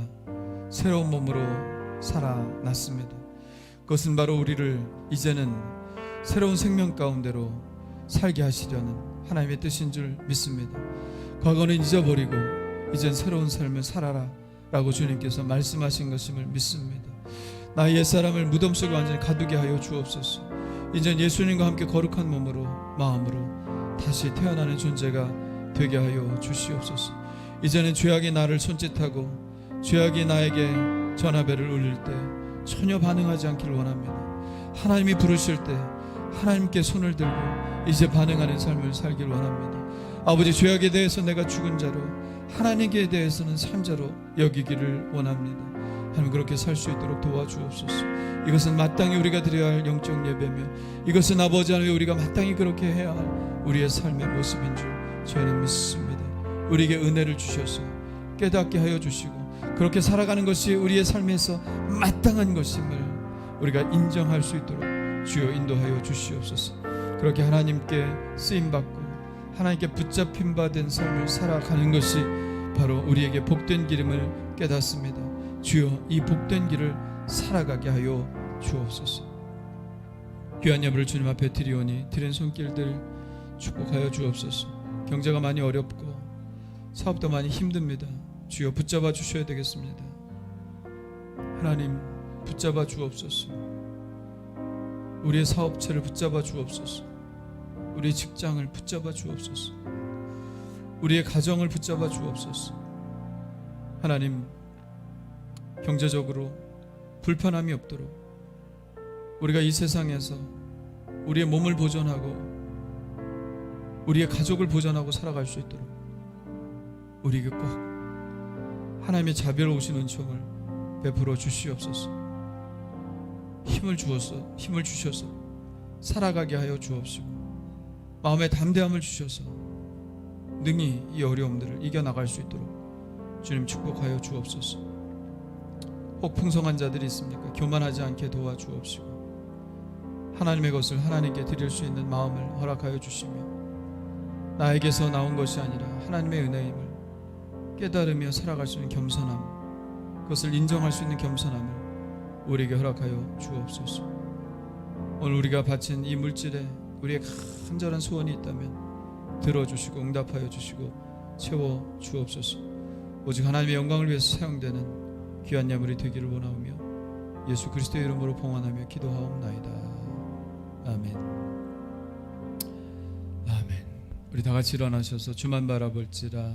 새로운 몸으로 살아났습니다. 그것은 바로 우리를 이제는 새로운 생명 가운데로 살게 하시려는 하나님의 뜻인 줄 믿습니다. 과거는 잊어버리고 이젠 새로운 삶을 살아라 라고 주님께서 말씀하신 것임을 믿습니다. 나의 옛사람을 무덤 속에 완전히 가두게 하여 주옵소서. 이젠 예수님과 함께 거룩한 몸으로 마음으로 다시 태어나는 존재가 되게 하여 주시옵소서. 이제는 죄악이 나를 손짓하고 죄악이 나에게 전화벨을 울릴 때 전혀 반응하지 않기를 원합니다. 하나님이 부르실 때 하나님께 손을 들고 이제 반응하는 삶을 살기를 원합니다. 아버지 죄악에 대해서 내가 죽은 자로 하나님께 대해서는 산 자로 여기기를 원합니다. 하나님 그렇게 살 수 있도록 도와주옵소서. 이것은 마땅히 우리가 드려야 할 영적 예배며 이것은 아버지 하나님 우리가 마땅히 그렇게 해야 할 우리의 삶의 모습인 줄 저희는 믿습니다. 우리에게 은혜를 주셔서 깨닫게 하여 주시고 그렇게 살아가는 것이 우리의 삶에서 마땅한 것임을 우리가 인정할 수 있도록 주여 인도하여 주시옵소서. 그렇게 하나님께 쓰임받고 하나님께 붙잡힌 바 된 삶을 살아가는 것이 바로 우리에게 복된 길임을 깨닫습니다. 주여 이 복된 길을 살아가게 하여 주옵소서. 귀한 예물을 주님 앞에 드리오니 드린 손길들 축복하여 주옵소서. 경제가 많이 어렵고 사업도 많이 힘듭니다. 주여 붙잡아 주셔야 되겠습니다. 하나님 붙잡아 주옵소서. 우리의 사업체를 붙잡아 주옵소서. 우리의 직장을 붙잡아 주옵소서. 우리의 가정을 붙잡아 주옵소서. 하나님 경제적으로 불편함이 없도록 우리가 이 세상에서 우리의 몸을 보존하고 우리의 가족을 보존하고 살아갈 수 있도록 우리에게 꼭 하나님의 자비로우신 은총을 베풀어 주시옵소서. 힘을 주셔서 살아가게 하여 주옵시고 마음의 담대함을 주셔서 능히 이 어려움들을 이겨나갈 수 있도록 주님 축복하여 주옵소서. 혹 풍성한 자들이 있습니까? 교만하지 않게 도와주옵시고 하나님의 것을 하나님께 드릴 수 있는 마음을 허락하여 주시며 나에게서 나온 것이 아니라 하나님의 은혜임을 깨달으며 살아갈 수 있는 겸손함, 그것을 인정할 수 있는 겸손함을 우리에게 허락하여 주옵소서. 오늘 우리가 바친 이 물질에 우리의 간절한 소원이 있다면 들어주시고 응답하여 주시고 채워 주옵소서. 오직 하나님의 영광을 위해서 사용되는 귀한 예물이 되기를 원하오며 예수 그리스도의 이름으로 봉헌하며 기도하옵나이다. 아멘. 아멘. 우리 다 같이 일어나셔서 주만 바라볼지라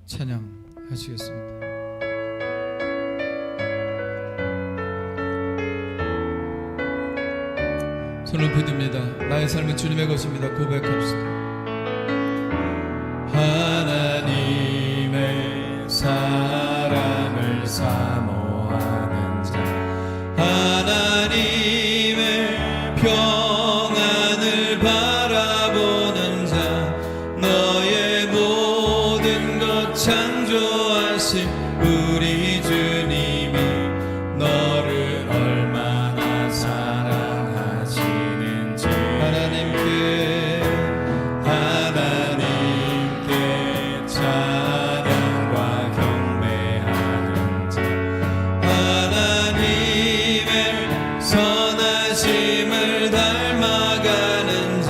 찬양하시겠습니다. 손을 펴듭니다. 나의 삶은 주님의 것입니다. 고백합시다. 하나님의 사랑을 사모하는 자, 하나님의 평안을 바라보는 자, 너의 모든 것 창조하신 우리 주님이 너를 얼마나 사랑하시는지 하나님께 찬양과 경배하는 자, 하나님의 선하심을 닮아가는 자,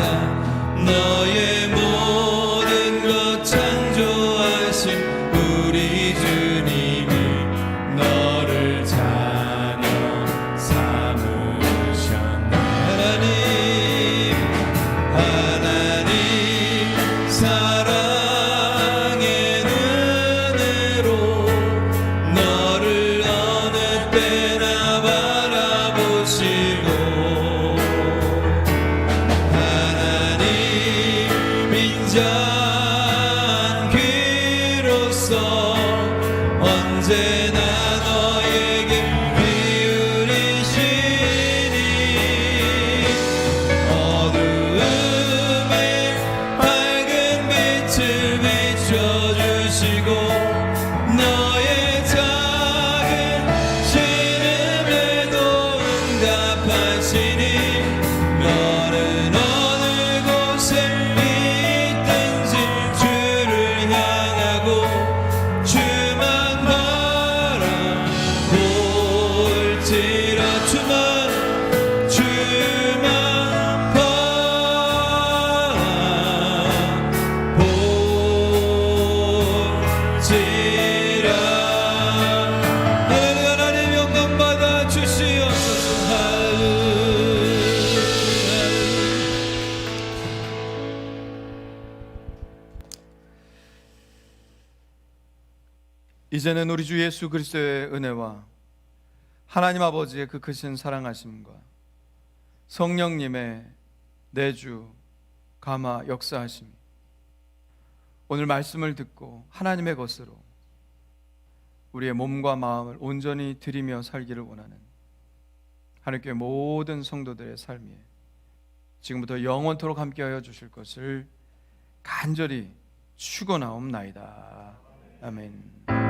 너의 모든 것 창조하신 우리 주님이 너를 자녀 삼으셨네. 하나님 사랑의 눈으로 너를 어느 때나 바라보시고 하나님 인자한 귀로서 언제나 너에게 기울이시니 어두움에 밝은 빛을 비춰주시고 너의 작은 신음에도 응답하시니 너는 어느 곳에 있든지 주를 향하고 주만 바라볼지라. 주만 바라볼지라. 하나님 영광 받아 주시옵소서. 이제는 우리 주 예수 그리스도의 은혜와 하나님 아버지의 그 크신 사랑하심과 성령님의 내주 감화 역사하심이 오늘 말씀을 듣고 하나님의 것으로 우리의 몸과 마음을 온전히 드리며 살기를 원하는 하늘교회 모든 성도들의 삶에 지금부터 영원토록 함께하여 주실 것을 간절히 축원하옵나이다. 아멘.